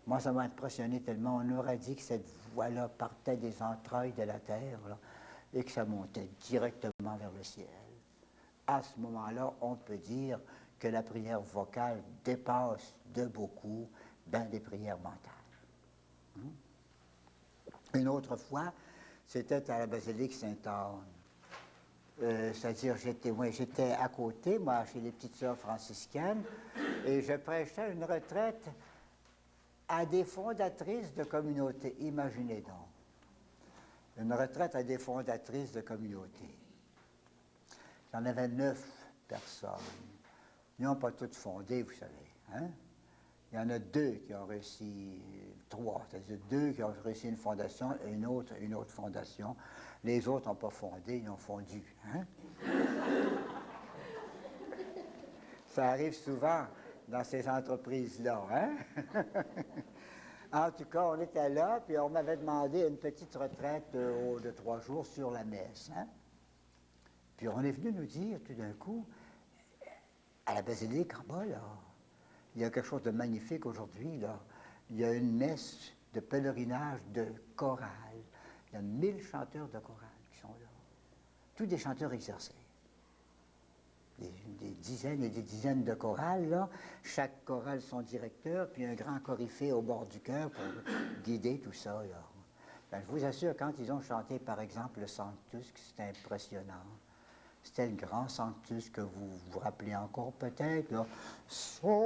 Moi, ça m'a impressionné tellement. On aurait dit que cette voix-là partait des entrailles de la terre, là, et que ça montait directement vers le ciel. À ce moment-là, on peut dire que la prière vocale dépasse de beaucoup des prières mentales. Une autre fois, c'était à la basilique Sainte-Anne. C'est-à-dire, j'étais à côté, moi, chez les petites sœurs franciscaines, et je prêchais une retraite à des fondatrices de communautés. Imaginez donc. Une retraite à des fondatrices de communautés. Il y en avait 9 personnes. Ils n'ont pas toutes fondé, vous savez. Hein? Il y en a 2 qui ont réussi, 3, c'est-à-dire 2 qui ont réussi une fondation et une autre fondation. Les autres n'ont pas fondé, ils ont fondu. Hein? Ça arrive souvent dans ces entreprises-là. Hein? En tout cas, on était là, puis on m'avait demandé une petite retraite de 3 jours sur la messe. Hein? Puis on est venu nous dire tout d'un coup, à la basilique en bas, là, il y a quelque chose de magnifique aujourd'hui, là. Il y a une messe de pèlerinage de chorale. Il y a 1000 chanteurs de chorale qui sont là. Tous des chanteurs exercés. Des dizaines et des dizaines de chorales, là. Chaque chorale son directeur, puis un grand coryphée au bord du chœur pour guider tout ça, là. Ben, je vous assure, quand ils ont chanté, par exemple, le Sanctus, c'était impressionnant. C'était le grand Sanctus que vous vous rappelez encore peut-être, là. Sanctus,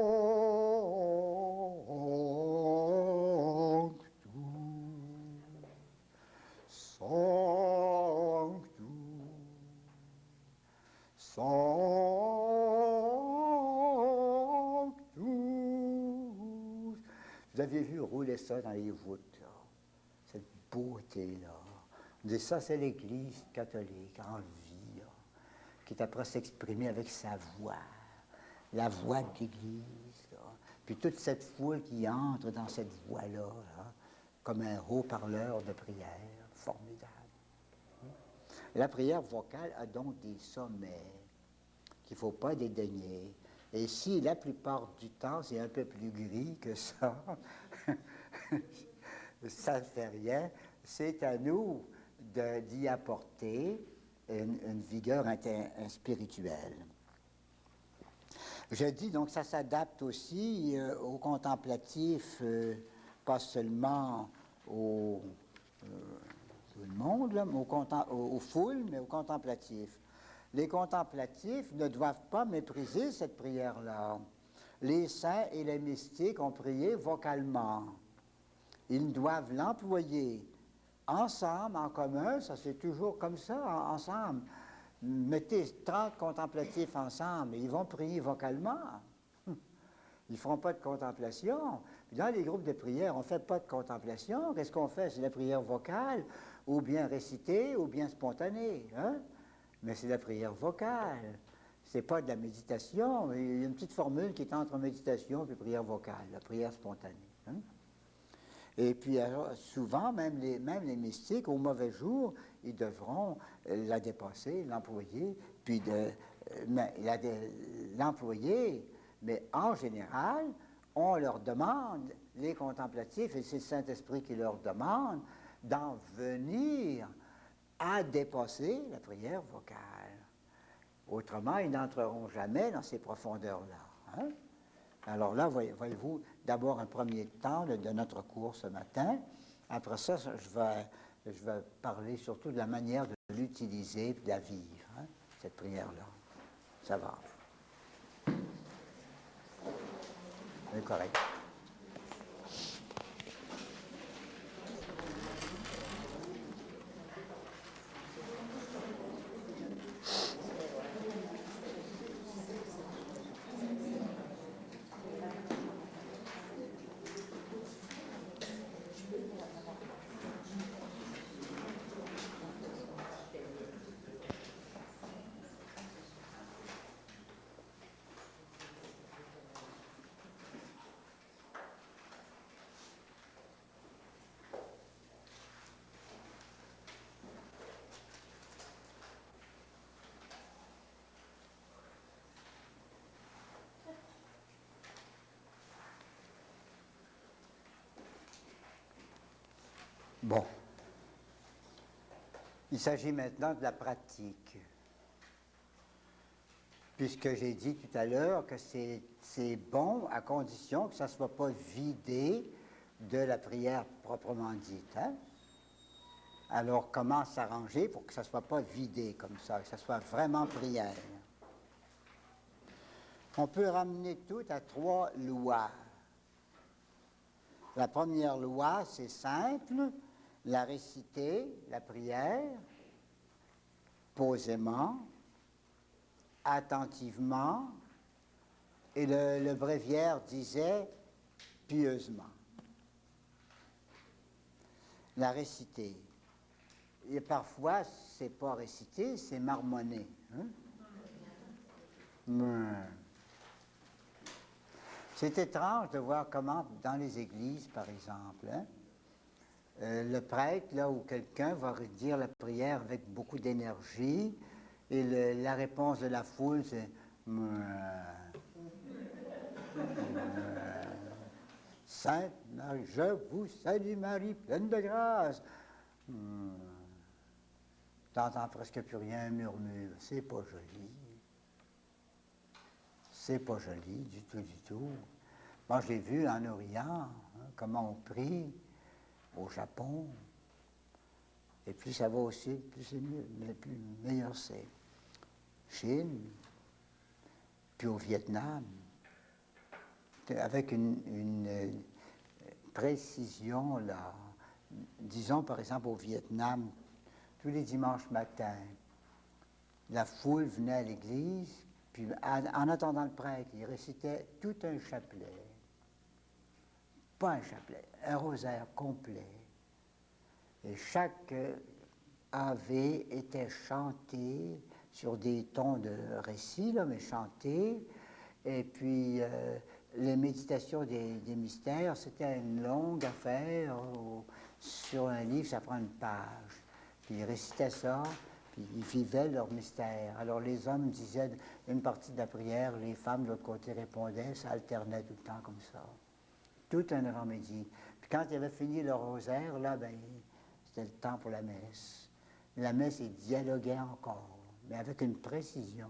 Sanctus, Sanctus. Vous aviez vu rouler ça dans les voûtes, là. Cette beauté-là. On dit ça, c'est l'Église catholique en vie, là, qui est après s'exprimer avec sa voix, la voix de l'Église, là. Puis toute cette foule qui entre dans cette voix-là, là, comme un haut-parleur de prière, formidable. La prière vocale a donc des sommets qu'il ne faut pas dédaigner. Et si la plupart du temps c'est un peu plus gris que ça, ça ne fait rien, c'est à nous d'y apporter une vigueur spirituelle. Je dis donc ça s'adapte aussi aux contemplatifs, pas seulement tout le monde, là, aux foules, mais aux contemplatifs. Les contemplatifs ne doivent pas mépriser cette prière-là. Les saints et les mystiques ont prié vocalement. Ils doivent l'employer ensemble, en commun, ça c'est toujours comme ça, ensemble. Mettez 30 contemplatifs ensemble et ils vont prier vocalement. Ils ne feront pas de contemplation. Puis dans les groupes de prière, on ne fait pas de contemplation. Qu'est-ce qu'on fait? C'est la prière vocale, ou bien récitée, ou bien spontanée. Hein? Mais c'est la prière vocale. C'est pas de la méditation. Il y a une petite formule qui est entre méditation et prière vocale, la prière spontanée. Hein? Et puis, alors, souvent, même les mystiques, au mauvais jour, ils devront la dépasser, l'employer, puis l'employer. Mais en général, on leur demande, les contemplatifs, et c'est le Saint-Esprit qui leur demande, d'en venir à dépasser la prière vocale. Autrement, ils n'entreront jamais dans ces profondeurs-là. Hein? Alors là, voyez-vous, d'abord un premier temps de notre cours ce matin. Après ça, je vais parler surtout de la manière de l'utiliser et de la vivre, hein, cette prière-là. Ça va. C'est correct. Bon. Il s'agit maintenant de la pratique. Puisque j'ai dit tout à l'heure que c'est bon à condition que ça ne soit pas vidé de la prière proprement dite. Hein? Alors, comment s'arranger pour que ça ne soit pas vidé comme ça, que ça soit vraiment prière? On peut ramener tout à 3 lois. La première loi, c'est simple, la réciter, la prière, posément, attentivement, et le bréviaire disait pieusement. La réciter. Et parfois, c'est pas récité, c'est marmonné. Hein? C'est étrange de voir comment, dans les églises, par exemple, hein, le prêtre, là où quelqu'un va dire la prière avec beaucoup d'énergie, et la réponse de la foule, c'est Sainte Marie, je vous salue Marie, pleine de grâce. T'entends presque plus rien, murmure. C'est pas joli. C'est pas joli du tout, du tout. Moi, j'ai vu en Orient comment on prie au Japon. Et plus ça va aussi, plus c'est mieux, mais plus meilleur c'est. Chine, puis au Vietnam, avec une précision, là. Disons, par exemple, au Vietnam, tous les dimanches matins, la foule venait à l'église, puis en attendant le prêtre, il récitait tout un chapelet. Pas un chapelet, un rosaire complet. Et chaque Ave était chanté sur des tons de récit, là, mais chanté. Et puis, les méditations des mystères, c'était une longue affaire. Sur un livre, ça prend une page. Puis ils récitaient ça, puis ils vivaient leur mystère. Alors les hommes disaient une partie de la prière, les femmes de l'autre côté répondaient, ça alternait tout le temps comme ça. Tout un avant-midi. Puis quand ils avaient fini leur rosaire, là, ben, c'était le temps pour la messe. La messe, ils dialoguaient encore, mais avec une précision.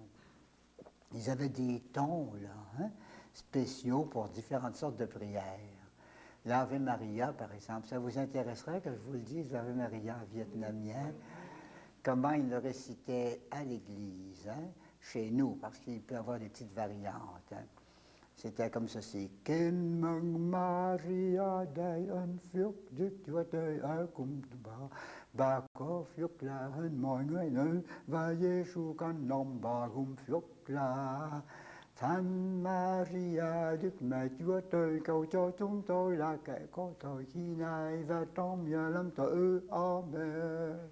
Ils avaient des tons, là, hein, spéciaux pour différentes sortes de prières. L'Ave Maria, par exemple, ça vous intéresserait que je vous le dise, l'Ave Maria vietnamien, comment ils le récitaient à l'église, hein, chez nous, parce qu'il peut y avoir des petites variantes. Hein. C'était comme ceci. Kính mừng Maria đầy ơn phước Đức Chúa Trời ở cùng bà có phước là hơn mọi người nữ và Giêsu con lòng bà gồm phước là Thánh Maria Đức Mẹ Chúa Trời cầu cho chúng tôi là kẻ có tội khi này và trong giờ lâm tử. Amen.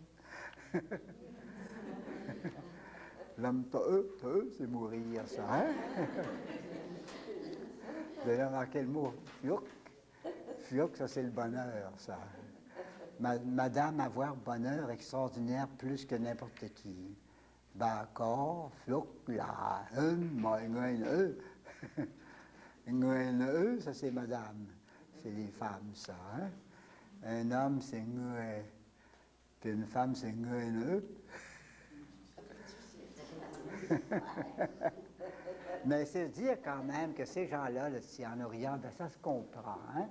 Lâm tử, c'est mourir ça, hein? Vous avez remarqué le mot fiuk? Fiuk, ça c'est le bonheur, ça. Madame avoir bonheur extraordinaire plus que n'importe qui. Bà có phước là hơn mọi người nữ. Người nữ, ça c'est madame. C'est les femmes, ça. Hein? Un homme, c'est người. Puis une femme, c'est người nữ. Mais c'est dire quand même que ces gens-là, là, en Orient, ben, ça se comprend. Hein?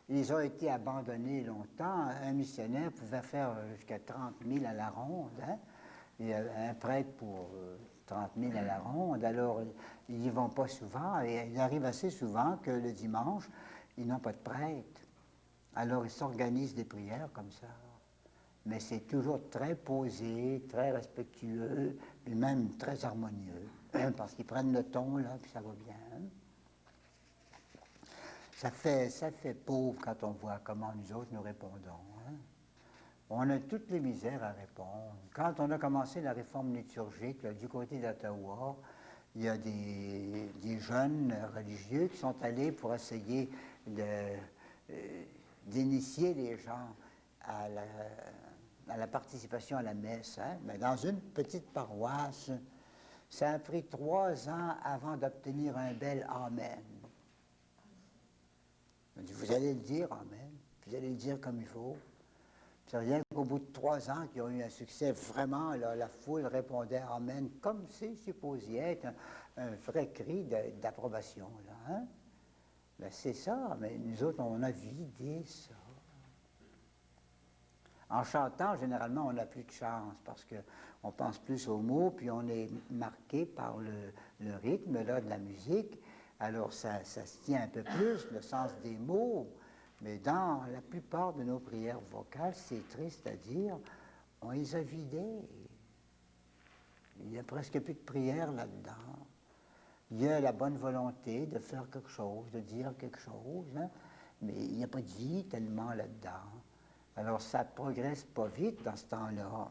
Ils ont été abandonnés longtemps. Un missionnaire pouvait faire jusqu'à 30 000 à la ronde. Hein? Et un prêtre pour 30 000 à la ronde. Alors, ils n'y vont pas souvent. Et il arrive assez souvent que le dimanche, ils n'ont pas de prêtre. Alors, ils s'organisent des prières comme ça. Mais c'est toujours très posé, très respectueux, et même très harmonieux. Parce qu'ils prennent le ton, là, puis ça va bien. Ça fait pauvre quand on voit comment nous autres nous répondons. Hein? On a toutes les misères à répondre. Quand on a commencé la réforme liturgique, là, du côté d'Ottawa, il y a des jeunes religieux qui sont allés pour essayer d'initier les gens à la participation à la messe. Hein? Mais dans une petite paroisse, ça a pris 3 ans avant d'obtenir un bel Amen. On dit, vous allez le dire, Amen. Vous allez le dire comme il faut. C'est rien qu'au bout de 3 ans qu'ils ont eu un succès vraiment, là, la foule répondait Amen, comme c'est supposé être un vrai cri d'approbation. Là, hein? Ben, c'est ça, mais nous autres, on a vidé ça. En chantant, généralement, on n'a plus de chance parce qu'on pense plus aux mots, puis on est marqué par le rythme là, de la musique. Alors, ça se tient un peu plus, le sens des mots. Mais dans la plupart de nos prières vocales, c'est triste à dire, on les a vidées. Il n'y a presque plus de prière là-dedans. Il y a la bonne volonté de faire quelque chose, de dire quelque chose, hein, mais il n'y a pas de vie tellement là-dedans. Alors, ça ne progresse pas vite dans ce temps-là.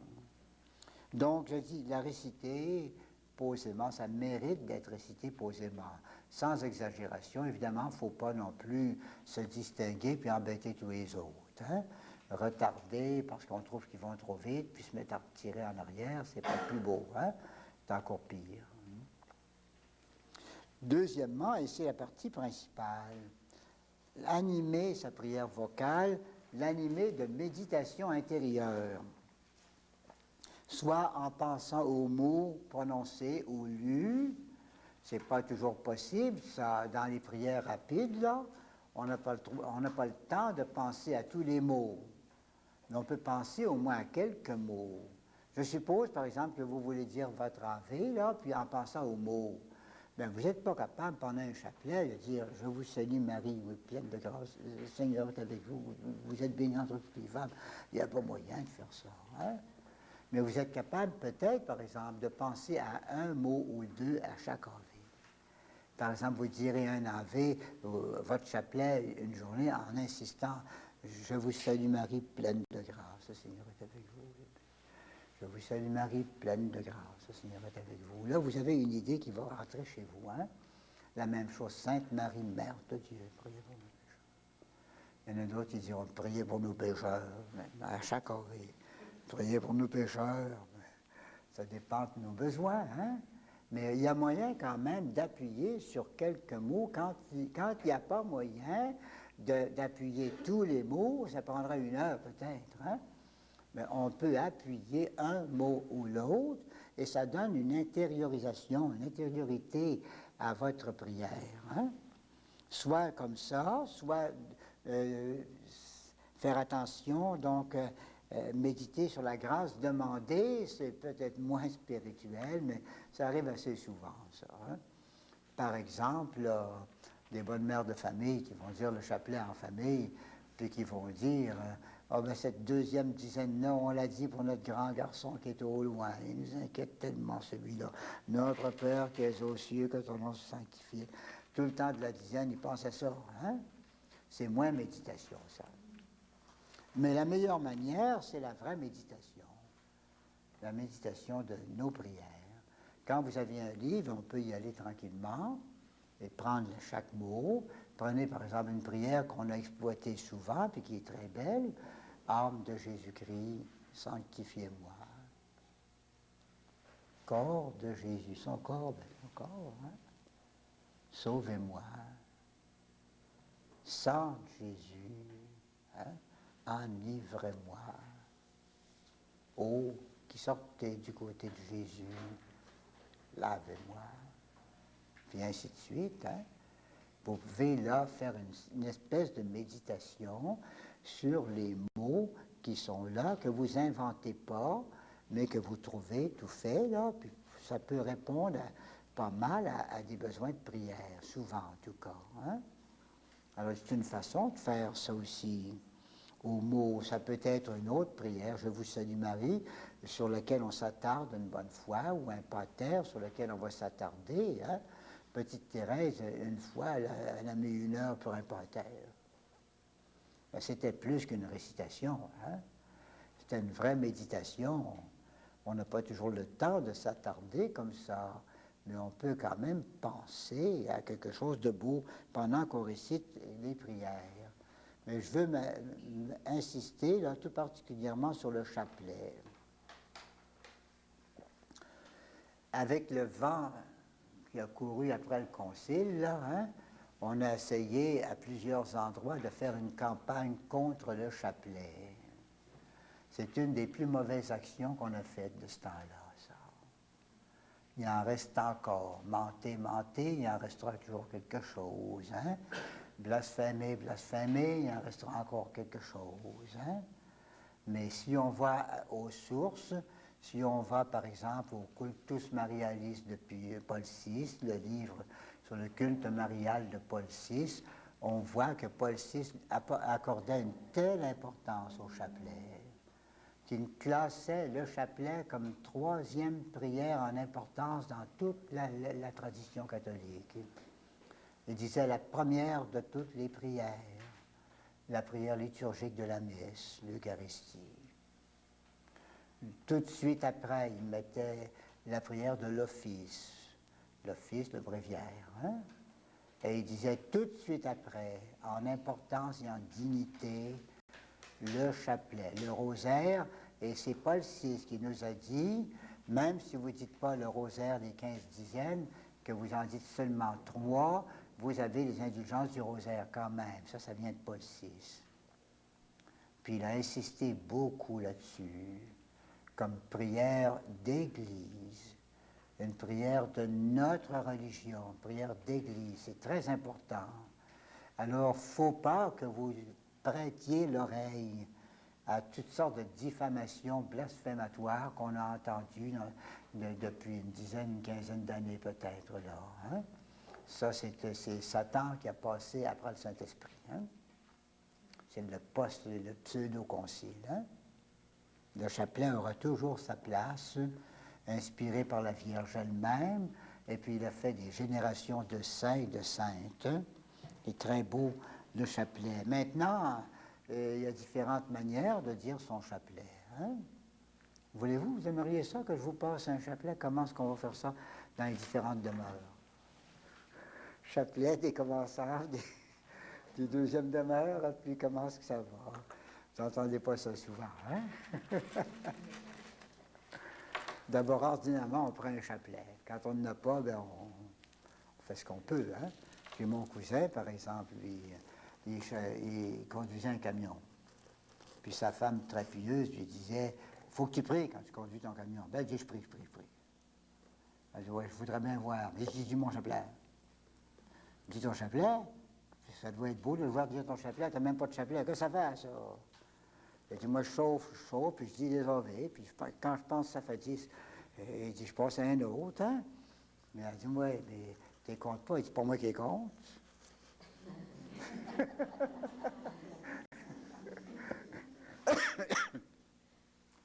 Donc, je dis, la réciter posément, ça mérite d'être récité posément. Sans exagération, évidemment, il ne faut pas non plus se distinguer puis embêter tous les autres. Hein? Retarder parce qu'on trouve qu'ils vont trop vite, puis se mettre à tirer en arrière, c'est pas plus beau. Hein? C'est encore pire. Deuxièmement, et c'est la partie principale, animer sa prière vocale, l'animer de méditation intérieure, soit en pensant aux mots prononcés ou lus. Ce n'est pas toujours possible, ça, dans les prières rapides, là, on n'a pas le temps de penser à tous les mots, mais on peut penser au moins à quelques mots. Je suppose, par exemple, que vous voulez dire votre Ave, là, puis en pensant aux mots. Bien, vous n'êtes pas capable, pendant un chapelet, de dire « Je vous salue Marie, vous êtes pleine de grâce, le Seigneur est avec vous, vous êtes bénie entre toutes les femmes. » Il n'y a pas moyen de faire ça. Hein? Mais vous êtes capable, peut-être, par exemple, de penser à un mot ou deux à chaque Ave. Par exemple, vous direz un Ave, votre chapelet, une journée, en insistant « Je vous salue Marie, pleine de grâce, le Seigneur est avec vous. » Je vous salue Marie, pleine de grâce, le Seigneur est avec vous. Là, vous avez une idée qui va rentrer chez vous. Hein? La même chose, Sainte Marie, Mère de Dieu, priez pour nous pécheurs. Il y en a d'autres qui diront, priez pour nos pécheurs, à chaque Ave. Priez pour nos pécheurs. Ça dépend de nos besoins. Hein? Mais il y a moyen quand même d'appuyer sur quelques mots. Quand il n'y a pas moyen d'appuyer tous les mots, ça prendra 1 heure peut-être. Hein? Mais on peut appuyer un mot ou l'autre et ça donne une intériorisation, une intériorité à votre prière. Hein? Soit comme ça, soit faire attention, donc méditer sur la grâce, demander, c'est peut-être moins spirituel, mais ça arrive assez souvent, ça. Hein? Par exemple, des bonnes mères de famille qui vont dire le chapelet en famille, puis qui vont dire oh, ben, cette deuxième dizaine-là, on l'a dit pour notre grand garçon qui est au loin. Il nous inquiète tellement, celui-là. Notre Père qui est aux cieux, que ton nom soit sanctifié. Tout le temps de la dizaine, il pense à ça. Hein? C'est moins méditation, ça. Mais la meilleure manière, c'est la vraie méditation. La méditation de nos prières. Quand vous avez un livre, on peut y aller tranquillement et prendre chaque mot. Prenez par exemple une prière qu'on a exploitée souvent et qui est très belle. Âme de Jésus-Christ, sanctifiez-moi. Corps de Jésus, son corps, hein? Sauvez-moi. Sang de Jésus, hein? Enivrez-moi. Eau qui sortait du côté de Jésus, lavez-moi. Puis ainsi de suite. Hein? Vous pouvez là faire une espèce de méditation sur les mots qui sont là, que vous inventez pas, mais que vous trouvez tout fait là, puis ça peut répondre pas mal à des besoins de prière, souvent en tout cas. Hein? Alors c'est une façon de faire ça aussi. Au mot, ça peut être une autre prière, Je vous salue Marie, sur laquelle on s'attarde une bonne fois, ou un pater sur lequel on va s'attarder. Hein? Petite Thérèse, une fois, elle a mis 1 heure pour un pater. Ben, c'était plus qu'une récitation. Hein? C'était une vraie méditation. On n'a pas toujours le temps de s'attarder comme ça, mais on peut quand même penser à quelque chose de beau pendant qu'on récite les prières. Mais je veux insister là, tout particulièrement sur le chapelet. Avec le vent qui a couru après le concile, là, hein, on a essayé à plusieurs endroits de faire une campagne contre le chapelet. C'est une des plus mauvaises actions qu'on a faites de ce temps-là, ça. Il en reste encore. Mentez, mentez, il en restera toujours quelque chose. Hein? Blasphémer, blasphémer, il en restera encore quelque chose. Hein? Mais si on va aux sources, si on va par exemple au Cultus Marialis depuis Paul VI, le livre sur le culte marial de Paul VI, on voit que Paul VI accordait une telle importance au chapelet qu'il classait le chapelet comme troisième prière en importance dans toute la tradition catholique. Il disait la première de toutes les prières, la prière liturgique de la messe, l'Eucharistie. Tout de suite après, il mettait la prière de l'office, le bréviaire. Hein? Et il disait tout de suite après, en importance et en dignité, le chapelet, le rosaire, et c'est Paul VI qui nous a dit, même si vous ne dites pas le rosaire des 15 dizaines, que vous en dites seulement 3, vous avez les indulgences du rosaire quand même. Ça vient de Paul VI. Puis il a insisté beaucoup là-dessus, comme prière d'église, une prière de notre religion, une prière d'église, c'est très important. Alors, il ne faut pas que vous prêtiez l'oreille à toutes sortes de diffamations blasphématoires qu'on a entendues depuis une dizaine, une quinzaine d'années peut-être là. Hein? Ça, c'est Satan qui a passé après le Saint-Esprit. Hein? C'est le pseudo-concile. Hein? Le chapelet aura toujours sa place, inspiré par la Vierge elle-même, et puis il a fait des générations de saints et de saintes. C'est très beau, le chapelet. Maintenant, il y a différentes manières de dire son chapelet. Hein? Voulez-vous, vous aimeriez ça, que je vous passe un chapelet? Comment est-ce qu'on va faire ça dans les différentes demeures? Chapelet des commençants, des deuxièmes demeures, puis comment est-ce que ça va? Vous n'entendez pas ça souvent, hein? D'abord, ordinairement, on prend un chapelet. Quand on n'en a pas, bien, on fait ce qu'on peut, hein? Puis mon cousin, par exemple, lui, il conduisait un camion. Puis sa femme, très pieuse, lui disait, « Faut que tu pries quand tu conduis ton camion. » Ben, elle dit, « Je prie, je prie, je prie. » Elle dit, « Ouais, je voudrais bien voir. » Mais je dis, « Mon chapelet. » Dis ton chapelet, ça doit être beau de le voir dire ton chapelet, t'as même pas de chapelet, qu'est-ce que ça fait, ça? Il dit, moi, je chauffe, puis je dis les OV, puis quand je pense que ça fait 10, il dit, je passe à un autre, hein? Mais elle dit, ouais, mais tu comptes pas. Il dit, c'est pas moi qui compte.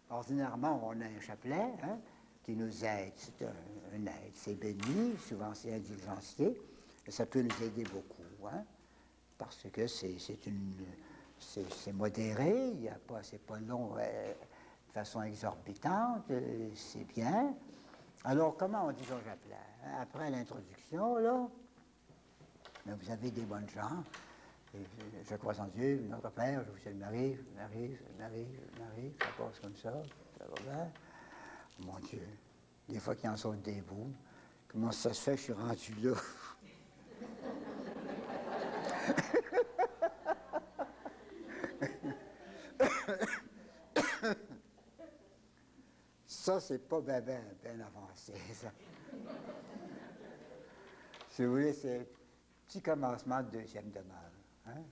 Ordinairement, on a un chapelet, hein, qui nous aide, c'est un aide, c'est béni, souvent c'est indulgencié, et ça peut nous aider beaucoup, hein, parce que c'est modéré, c'est pas long de façon exorbitante, c'est bien. Alors, comment on dit son chapelet? Après l'introduction, là, vous avez des bonnes gens. Je crois en Dieu, notre Père, je vous salue Marie, Marie, Marie, Marie, ça passe comme ça va bien. Mon Dieu, des fois qu'il en saute des bouts, comment ça se fait que je suis rendu là? Ça, c'est pas bien avancé, ça. Si vous voulez, c'est un petit commencement de deuxième demeure. Hein?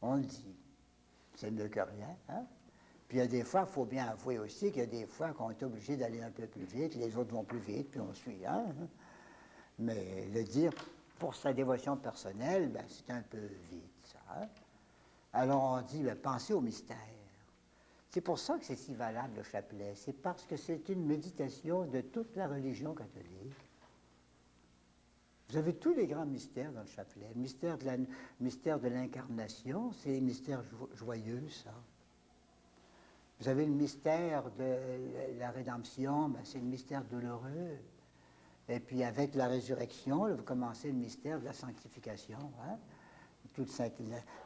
On le dit. C'est mieux que rien. Hein? Puis il y a des fois, il faut bien avouer aussi qu'il y a des fois qu'on est obligé d'aller un peu plus vite, les autres vont plus vite, puis on suit. Hein? Mais le dire pour sa dévotion personnelle, ben, c'est un peu vite, ça. Hein? Alors on dit, ben, pensez au mystère. C'est pour ça que c'est si valable, le chapelet. C'est parce que c'est une méditation de toute la religion catholique. Vous avez tous les grands mystères dans le chapelet. Le mystère de l'incarnation, c'est les mystères joyeux, ça. Vous avez le mystère de la rédemption, ben, c'est le mystère douloureux. Et puis avec la résurrection, là, vous commencez le mystère de la sanctification. Hein? Toute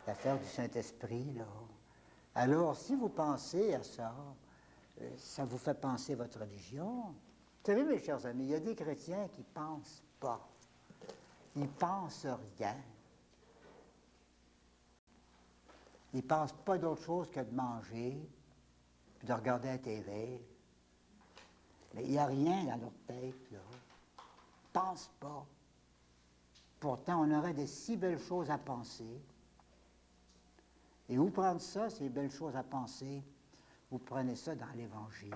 l'affaire du Saint-Esprit, là. Alors, si vous pensez à ça, ça vous fait penser votre religion. Vous savez, mes chers amis, il y a des chrétiens qui ne pensent pas. Ils ne pensent rien. Ils ne pensent pas d'autre chose que de manger, puis de regarder la TV. Mais il n'y a rien dans leur tête, là. Pense pas. Pourtant, on aurait de si belles choses à penser. Et où prendre ça, ces belles choses à penser? Vous prenez ça dans l'Évangile.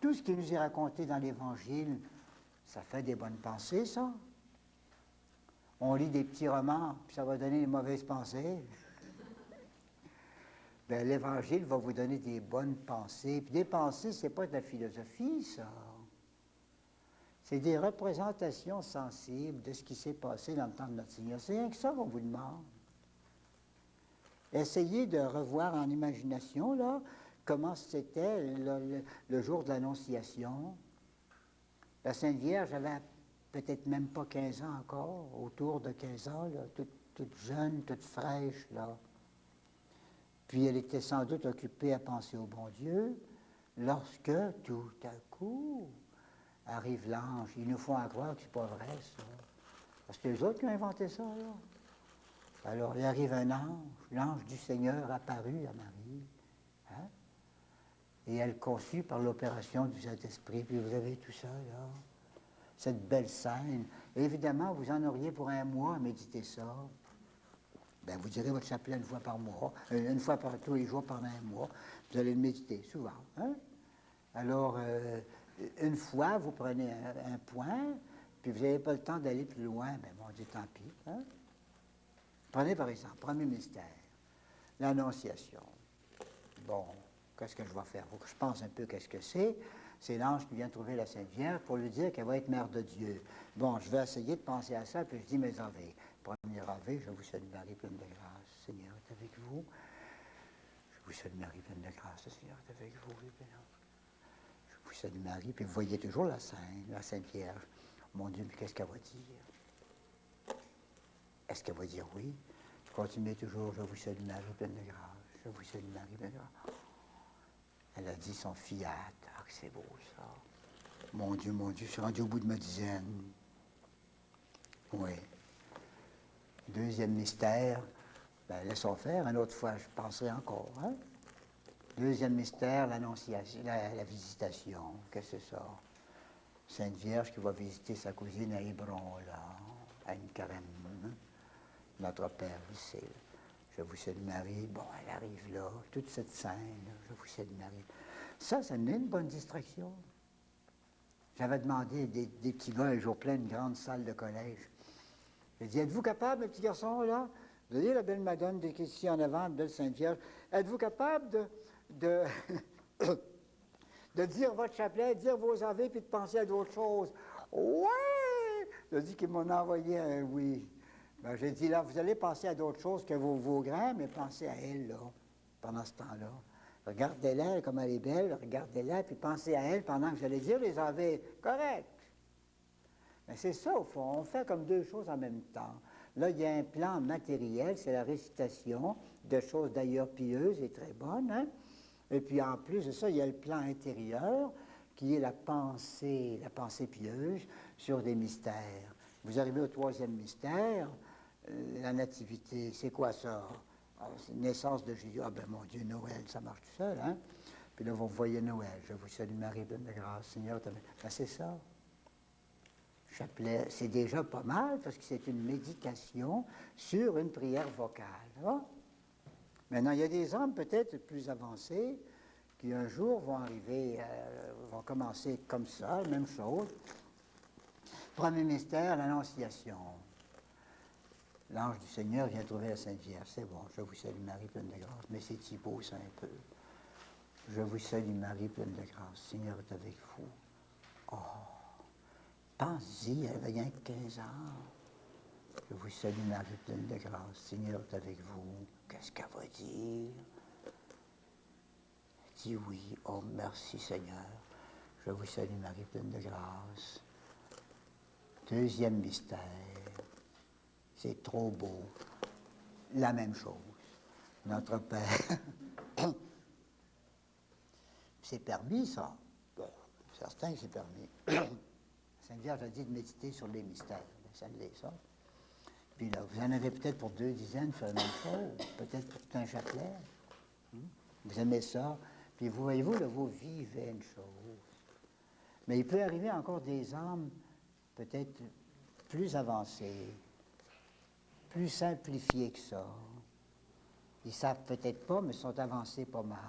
Tout ce qui nous est raconté dans l'Évangile, ça fait des bonnes pensées, ça. On lit des petits romans, puis ça va donner des mauvaises pensées. Bien, l'Évangile va vous donner des bonnes pensées. Puis des pensées, c'est pas de la philosophie, ça. C'est des représentations sensibles de ce qui s'est passé dans le temps de notre Seigneur. C'est rien que ça qu'on vous demande. Essayez de revoir en imagination, là, comment c'était le jour de l'Annonciation. La Sainte Vierge avait peut-être même pas 15 ans encore, autour de 15 ans, là, toute jeune, toute fraîche, là. Puis elle était sans doute occupée à penser au bon Dieu, lorsque, tout à coup, arrive l'ange. Ils nous font croire que c'est pas vrai, ça. Parce que les autres qui ont inventé ça, là. Alors, il arrive un ange, l'ange du Seigneur apparut à Marie, hein? Et elle conçut par l'opération du Saint-Esprit. Puis vous avez tout ça, là. Cette belle scène. Et évidemment, vous en auriez pour un mois à méditer ça. Ben, vous direz votre chapelet une fois par mois, une fois par tous les jours pendant un mois. Vous allez le méditer souvent, hein? Alors, une fois, vous prenez un point, puis vous n'avez pas le temps d'aller plus loin, ben mon Dieu, tant pis. Hein? Prenez par exemple, premier mystère, l'Annonciation. Bon, qu'est-ce que je vais faire? Il faut que je pense un peu qu'est-ce que c'est. C'est l'ange qui vient trouver la Sainte Vierge pour lui dire qu'elle va être mère de Dieu. Bon, je vais essayer de penser à ça, puis je dis mes ave. Premier ave, je vous salue Marie, pleine de grâce. Seigneur est avec vous. Je vous salue Marie, pleine de grâce. Le Seigneur est avec vous. Je vous salue Marie. Puis vous voyez toujours la Sainte Vierge. Mon Dieu, mais qu'est-ce qu'elle va dire? Est-ce qu'elle va dire oui? Continuez toujours, je vous salue Marie, pleine de grâce. Je vous salue Marie, pleine de grâce. Elle a dit son fiat. Ah, que c'est beau, ça. Mon Dieu, je suis rendu au bout de ma dizaine. Oui. Deuxième mystère, ben, laissons faire. Une autre fois, je penserai encore. Hein? Deuxième mystère, l'Annonciation, la visitation. Qu'est-ce que c'est ça? Sainte Vierge qui va visiter sa cousine à Hébron, là, à une carême. Hein? Notre Père, vous savez. Je vous salue Marie. Bon, elle arrive là, toute cette scène. Je vous salue Marie. Ça me donne une bonne distraction. J'avais demandé des petits gars un jour plein une grande salle de collège. J'ai dit, êtes-vous capable, mes petits garçons, là? Vous voyez la belle Madone qui est ici en avant, la belle Sainte Vierge. Êtes-vous capable de dire votre chapelet, de dire vos ave, puis de penser à d'autres choses? Ouais! J'ai dit qu'ils m'ont envoyé un oui. Ben, j'ai dit, là, vous allez penser à d'autres choses que vos grands, mais pensez à elle, là, pendant ce temps-là. Regardez-la comme elle est belle, regardez-la, puis pensez à elle pendant que vous allez dire les ave. Correct. Mais c'est ça, au fond, on fait comme deux choses en même temps. Là, il y a un plan matériel, c'est la récitation de choses d'ailleurs pieuses et très bonnes. Hein? Et puis en plus de ça, il y a le plan intérieur, qui est la pensée pieuse sur des mystères. Vous arrivez au troisième mystère, la nativité, c'est quoi ça? C'est la naissance de Jésus. Ah ben mon Dieu, Noël, ça marche tout seul, hein? Puis là, vous voyez Noël. Je vous salue Marie, pleine de grâce, Seigneur. Ben, c'est ça. Chapelet, c'est déjà pas mal parce que c'est une méditation sur une prière vocale. Hein? Maintenant, il y a des hommes peut-être plus avancés qui un jour vont arriver, vont commencer comme ça, la même chose. Premier mystère, l'Annonciation. L'ange du Seigneur vient trouver la Sainte Vierge. C'est bon, je vous salue Marie, pleine de grâce. Mais c'est Thibaut, ça un peu. Je vous salue Marie, pleine de grâce. Seigneur est avec vous. Oh! Pensez-y, elle avait rien que 15 ans. Je vous salue Marie, pleine de grâce. Seigneur est avec vous. Qu'est-ce qu'elle va dire? Elle dit oui. Oh, merci Seigneur. Je vous salue Marie, pleine de grâce. Deuxième mystère. C'est trop beau. La même chose. Notre Père. C'est permis, ça. Bon, certain que c'est permis. Sainte Vierge a dit de méditer sur les mystères. Ça l'est, ça. Puis là, vous en avez peut-être pour 2 dizaines, faire la même chose. Peut-être pour tout un chapelet. Vous aimez ça, puis vous voyez-vous, là, vous vivez une chose. Mais il peut arriver encore des âmes peut-être plus avancées, plus simplifiées que ça. Ils ne savent peut-être pas, mais sont avancés pas mal.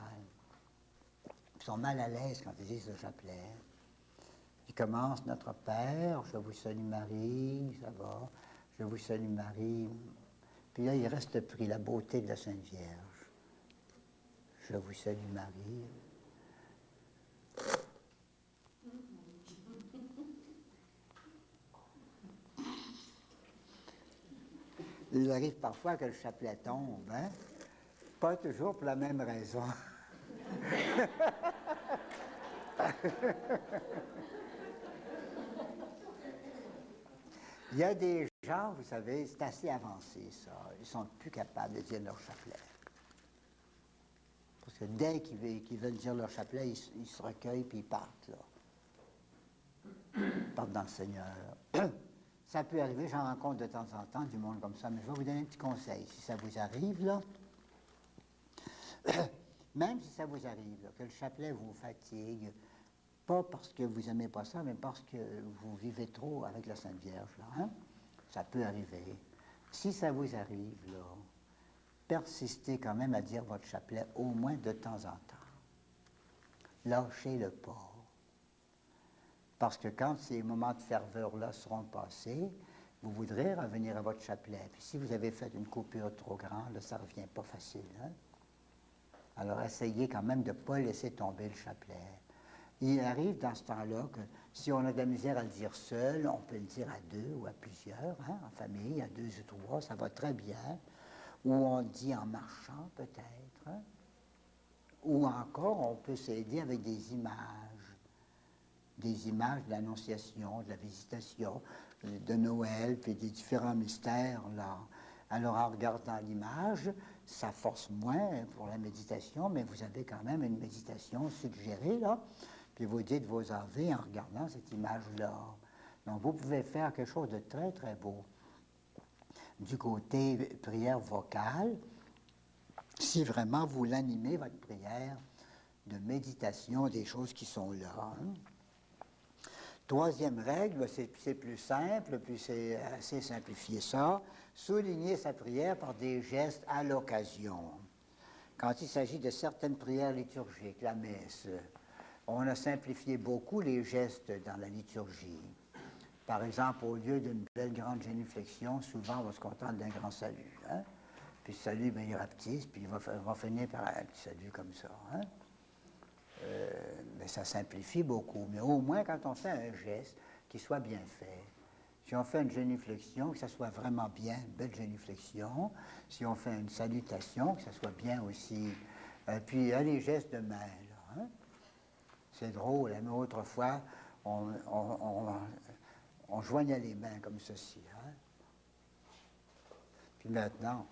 Ils sont mal à l'aise quand ils disent le chapelet. Ils commencent « Notre Père, je vous salue Marie », ça va, « Je vous salue Marie ». Puis là, il reste pris la beauté de la Sainte Vierge. « Je vous salue Marie ». Il arrive parfois que le chapelet tombe, hein? Pas toujours pour la même raison. Il y a des gens, vous savez, c'est assez avancé, ça. Ils ne sont plus capables de dire leur chapelet. Parce que dès qu'ils veulent dire leur chapelet, ils se recueillent puis ils partent, là. Ils partent dans le Seigneur. Ça peut arriver, j'en rencontre de temps en temps du monde comme ça, mais je vais vous donner un petit conseil. Si ça vous arrive, là, même si ça vous arrive, là, que le chapelet vous fatigue, pas parce que vous n'aimez pas ça, mais parce que vous vivez trop avec la Sainte Vierge, là, hein? Ça peut arriver. Si ça vous arrive, là, persistez quand même à dire votre chapelet au moins de temps en temps. Lâchez-le pas. Parce que quand ces moments de ferveur-là seront passés, vous voudrez revenir à votre chapelet. Puis si vous avez fait une coupure trop grande, là, ça ne revient pas facile. Hein? Alors essayez quand même de ne pas laisser tomber le chapelet. Il arrive dans ce temps-là que si on a de la misère à le dire seul, on peut le dire à deux ou à plusieurs, hein, en famille, à deux ou trois, ça va très bien. Ou on le dit en marchant peut-être. Hein? Ou encore, on peut s'aider avec des images de l'Annonciation, de la Visitation, de Noël, puis des différents mystères, là. Alors, en regardant l'image, ça force moins pour la méditation, mais vous avez quand même une méditation suggérée, là. Puis vous dites vos ave en regardant cette image-là. Donc, vous pouvez faire quelque chose de très, très beau. Du côté prière vocale, si vraiment vous l'animez, votre prière de méditation, des choses qui sont là. Hein. Troisième règle, c'est plus simple, puis c'est assez simplifié ça. Souligner sa prière par des gestes à l'occasion. Quand il s'agit de certaines prières liturgiques, la messe, on a simplifié beaucoup les gestes dans la liturgie. Par exemple, au lieu d'une belle grande génuflexion, souvent on va se contenter d'un grand salut. Hein? Puis le salut, bien, il rapetisse, puis il va finir par un petit salut comme ça. Hein? Mais ça simplifie beaucoup. Mais au moins, quand on fait un geste, qu'il soit bien fait. Si on fait une génuflexion, que ça soit vraiment bien, une belle génuflexion. Si on fait une salutation, que ça soit bien aussi. Puis, les gestes de main, là. Hein? C'est drôle, hein? Mais autrefois, on joignait les mains comme ceci. Hein? Puis maintenant,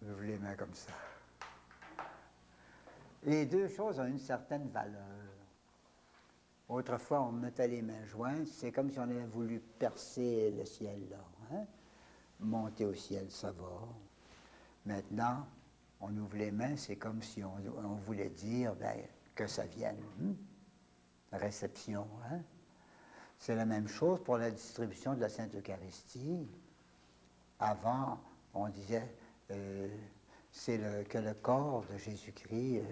on ouvre les mains comme ça. Les deux choses ont une certaine valeur. Autrefois, on mettait les mains jointes, c'est comme si on avait voulu percer le ciel là. Hein? Monter au ciel, ça va. Maintenant, on ouvre les mains, c'est comme si on voulait dire ben, que ça vienne. Réception. Hein? C'est la même chose pour la distribution de la Sainte Eucharistie. Avant, on disait que le corps de Jésus-Christ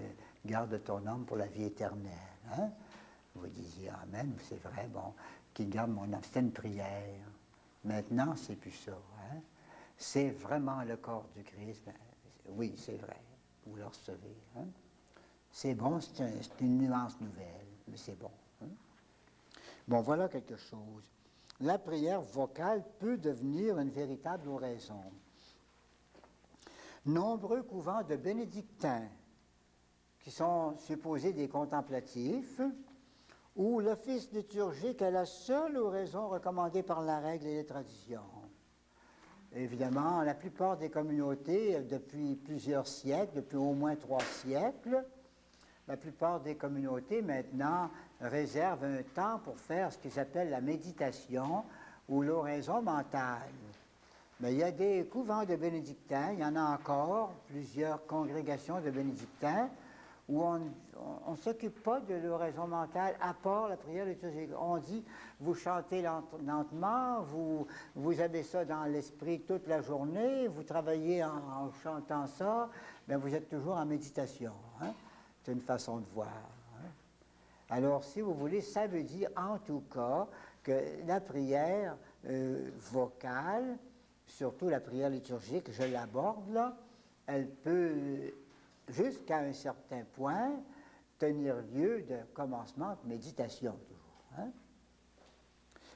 garde ton âme pour la vie éternelle. Hein? Vous disiez Amen, c'est vrai, bon, qu'il garde mon âme. C'était une prière. Maintenant, c'est plus ça. Hein? C'est vraiment le corps du Christ. Ben, oui, c'est vrai. Vous le recevez. Hein? C'est bon, c'est une nuance nouvelle, mais c'est bon. Hein? Bon, voilà quelque chose. La prière vocale peut devenir une véritable oraison. Nombreux couvents de bénédictins, qui sont supposés des contemplatifs, où l'office liturgique est la seule oraison recommandée par la règle et les traditions. Évidemment, la plupart des communautés, depuis plusieurs siècles, depuis au moins 3 siècles, la plupart des communautés maintenant réservent un temps pour faire ce qu'ils appellent la méditation ou l'oraison mentale. Mais il y a des couvents de bénédictins, il y en a encore, plusieurs congrégations de bénédictins, où on ne s'occupe pas de l'oraison mentale à part la prière liturgique. On dit, vous chantez lentement, vous avez ça dans l'esprit toute la journée, vous travaillez en chantant ça, bien vous êtes toujours en méditation. Hein? C'est une façon de voir. Hein? Alors, si vous voulez, ça veut dire en tout cas que la prière vocale, surtout la prière liturgique, je l'aborde là, elle peut, jusqu'à un certain point, tenir lieu de commencement de méditation toujours. Hein?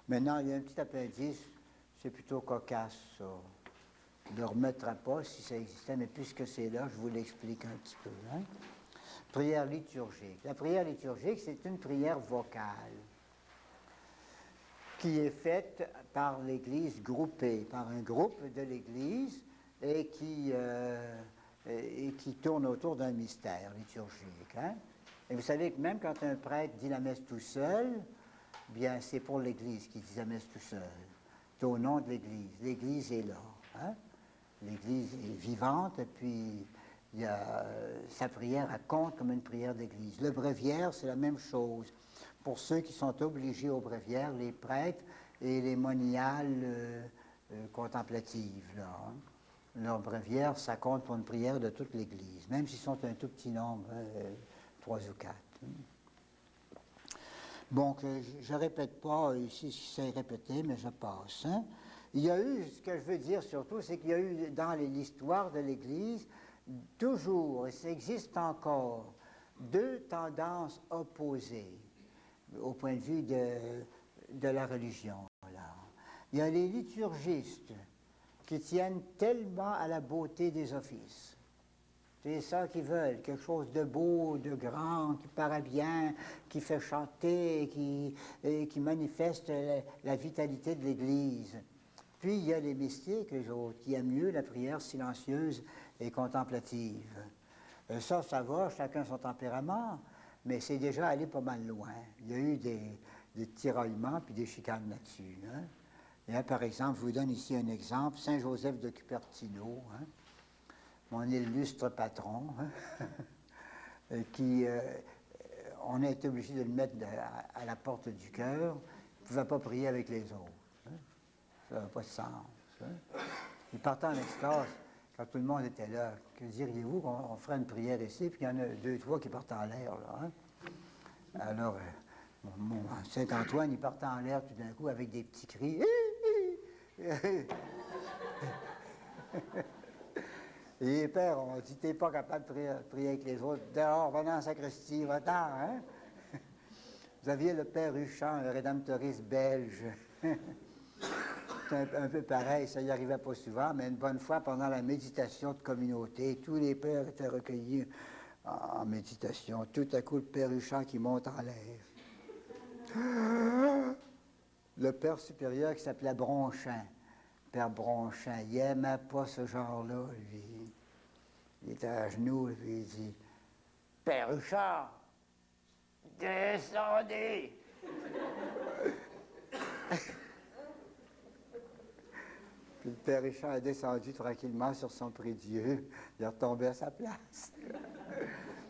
Maintenant, il y a un petit appendice, c'est plutôt cocasse, ça. Je ne le remettrai pas si ça existait, mais puisque c'est là, je vous l'explique un petit peu. Hein? Prière liturgique. La prière liturgique, c'est une prière vocale qui est faite par l'Église groupée, par un groupe de l'Église et qui tourne autour d'un mystère liturgique. Hein? Et vous savez que même quand un prêtre dit la messe tout seul, bien c'est pour l'Église qui dit la messe tout seul. C'est au nom de l'Église. L'Église est là. Hein? L'Église est vivante et puis sa prière, elle compte comme une prière d'Église. Le bréviaire, c'est la même chose. Pour ceux qui sont obligés au bréviaire, les prêtres et les moniales contemplatives. Là, hein. Leur bréviaire, ça compte pour une prière de toute l'Église, même s'ils sont un tout petit nombre, 3 ou 4. Bon, je ne répète pas ici ce qui s'est répété, mais je passe. Hein. Il y a eu, ce que je veux dire surtout, c'est qu'il y a eu dans l'histoire de l'Église, toujours, et ça existe encore, 2 tendances opposées au point de vue de la religion. Là. Il y a les liturgistes qui tiennent tellement à la beauté des offices. C'est ça qu'ils veulent, quelque chose de beau, de grand, qui paraît bien, qui fait chanter, qui manifeste la vitalité de l'Église. Puis il y a les mystiques, eux autres, qui aiment mieux la prière silencieuse et contemplative. Ça va, chacun son tempérament, mais c'est déjà allé pas mal loin. Il y a eu des tiraillements puis des chicanes là-dessus. Hein? Et là, par exemple, je vous donne ici un exemple, Saint Joseph de Cupertino, hein? Mon illustre patron, hein? On a été obligé de le mettre à la porte du cœur, il ne pouvait pas prier avec les autres. Hein? Ça n'avait pas de sens. Hein? Il partait en extase quand tout le monde était là. Que diriez-vous qu'on ferait une prière ici, puis il y en a 2, 3 qui partent en l'air, là. Hein? Alors, Saint-Antoine, il partait en l'air tout d'un coup avec des petits cris. Et les pères ont dit, t'es pas capable de prier avec les autres. Dehors, venez en sacristie, va-t'en, hein? Vous aviez le père Huchon, un rédemptoriste belge. C'est un peu pareil, ça y arrivait pas souvent, mais une bonne fois, pendant la méditation de communauté, tous les pères étaient recueillis en méditation. Tout à coup, le père Huchon qui monte en l'air. Le père supérieur qui s'appelait Bronchin, père Bronchin, il n'aimait pas ce genre-là, lui. Il était à genoux, puis il dit, « Père Huchon, descendez! » Puis le père Richard est descendu tranquillement sur son prie-dieu. Il est retombé à sa place.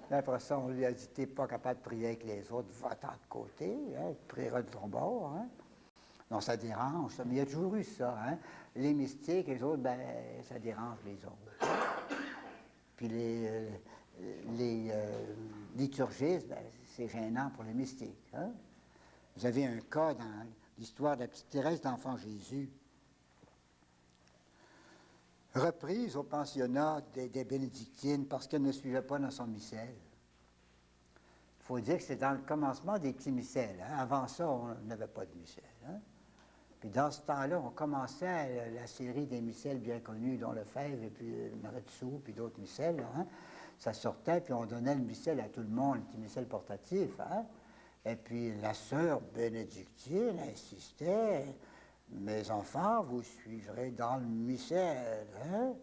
Après ça, on lui a dit, t'es pas capable de prier avec les autres, va-t'en de côté, hein, tu prieras de ton bord. Hein. Non, ça dérange, ça. Mais il y a toujours eu ça. Hein. Les mystiques, les autres, ben, ça dérange les autres. Puis les liturgistes, ben, c'est gênant pour les mystiques. Hein. Vous avez un cas dans l'histoire de la petite Thérèse d'Enfant Jésus, reprise au pensionnat des bénédictines parce qu'elle ne suivait pas dans son missel. Il faut dire que c'est dans le commencement des petits missels. Hein. Avant ça, on n'avait pas de missel. Hein. Puis dans ce temps-là, on commençait la série des missels bien connus, dont Lefebvre et puis Maret-Dessous, puis d'autres missels. Hein. Ça sortait, puis on donnait le missel à tout le monde, le petit missel portatif. Hein. Et puis la sœur bénédictine insistait, « Mes enfants, vous suivrez dans le missel. Hein? »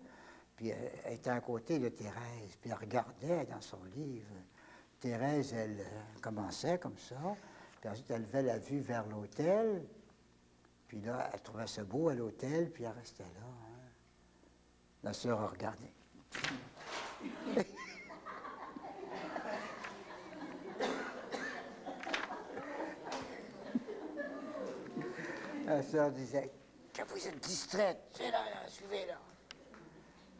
Puis elle était à côté de Thérèse, puis elle regardait dans son livre. Thérèse, elle commençait comme ça, puis ensuite elle levait la vue vers l'autel, puis là, elle trouvait ça beau à l'autel, puis elle restait là. Hein? La sœur a regardé. La sœur disait, que vous êtes distraite, c'est là, suivez là.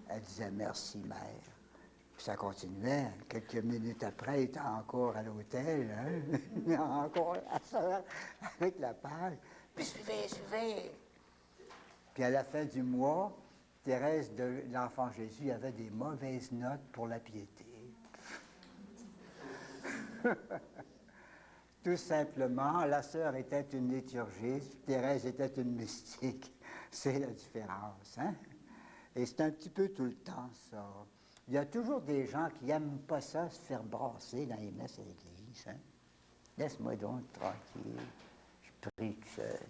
Elle disait, merci, mère. Puis ça continuait. Quelques minutes après, il était encore à l'hôtel, hein? Encore la sœur avec la page. Puis suivez, suivez. Puis à la fin du mois, Thérèse de l'Enfant Jésus avait des mauvaises notes pour la piété. Tout simplement, la sœur était une liturgiste, Thérèse était une mystique. C'est la différence, hein? Et c'est un petit peu tout le temps, ça. Il y a toujours des gens qui n'aiment pas ça, se faire brasser dans les messes à l'église, hein? Laisse-moi donc tranquille. Je prie tout seul.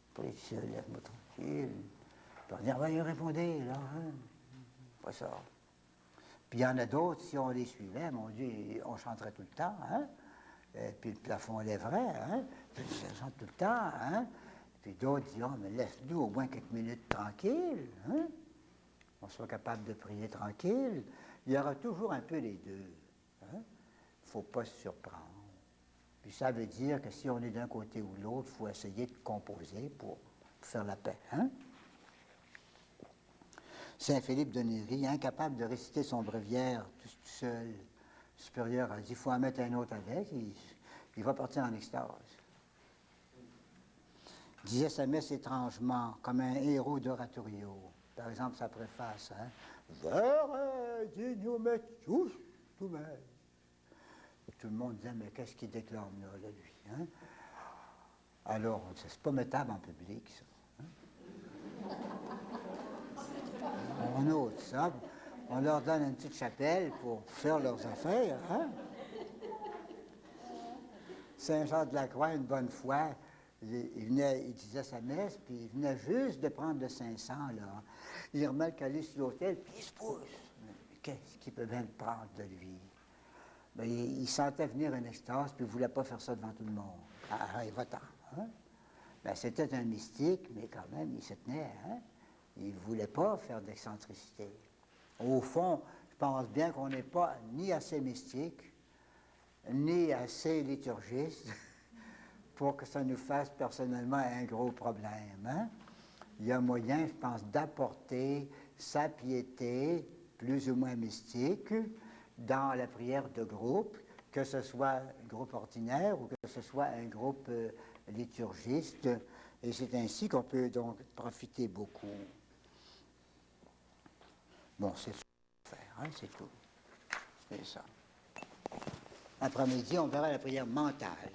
Je prie tout seul, laisse-moi tranquille. Puis on dit, ah ben, il répondait, là, hein? Pas ça. Puis il y en a d'autres, si on les suivait, mon Dieu, on chanterait tout le temps, hein? Et puis le plafond lèverait, hein? Puis ça chante tout le temps, hein? Puis d'autres disent, oh, mais laisse-nous au moins quelques minutes tranquilles, hein? On soit capable de prier tranquille. Il y aura toujours un peu les deux, hein? Il ne faut pas se surprendre. Puis ça veut dire que si on est d'un côté ou de l'autre, il faut essayer de composer pour faire la paix, hein? Saint Philippe de Néri, incapable de réciter son bréviaire tout seul, le supérieur a dit, il faut en mettre un autre avec, il va partir en extase. Il disait sa messe étrangement, comme un héros d'oratorio. Par exemple, sa préface, hein, Vere dignum et justum est. Tout le monde disait, mais qu'est-ce qu'il déclame là, lui, hein? Alors, c'est pas mettable en public, ça. On ôte ça, on leur donne une petite chapelle pour faire leurs affaires, hein? Saint Jean de la Croix, une bonne fois, il disait sa messe, puis il venait juste de prendre le 500, là. Il remet le calice sur l'autel, puis il se pousse. Qu'est-ce qu'il peut bien le prendre de lui? Ben, il sentait venir une extase, puis il ne voulait pas faire ça devant tout le monde. Ah, il va-t'en, hein? Ben, c'était un mystique, mais quand même, il se tenait, hein? Il ne voulait pas faire d'excentricité. Au fond, je pense bien qu'on n'est pas ni assez mystique, ni assez liturgiste pour que ça nous fasse personnellement un gros problème, hein? Il y a moyen, je pense, d'apporter sa piété, plus ou moins mystique, dans la prière de groupe, que ce soit un groupe ordinaire ou que ce soit un groupe liturgiste. Et c'est ainsi qu'on peut donc profiter beaucoup. Bon, c'est ça à faire, hein, c'est tout. C'est ça. Après-midi, on verra la prière mentale.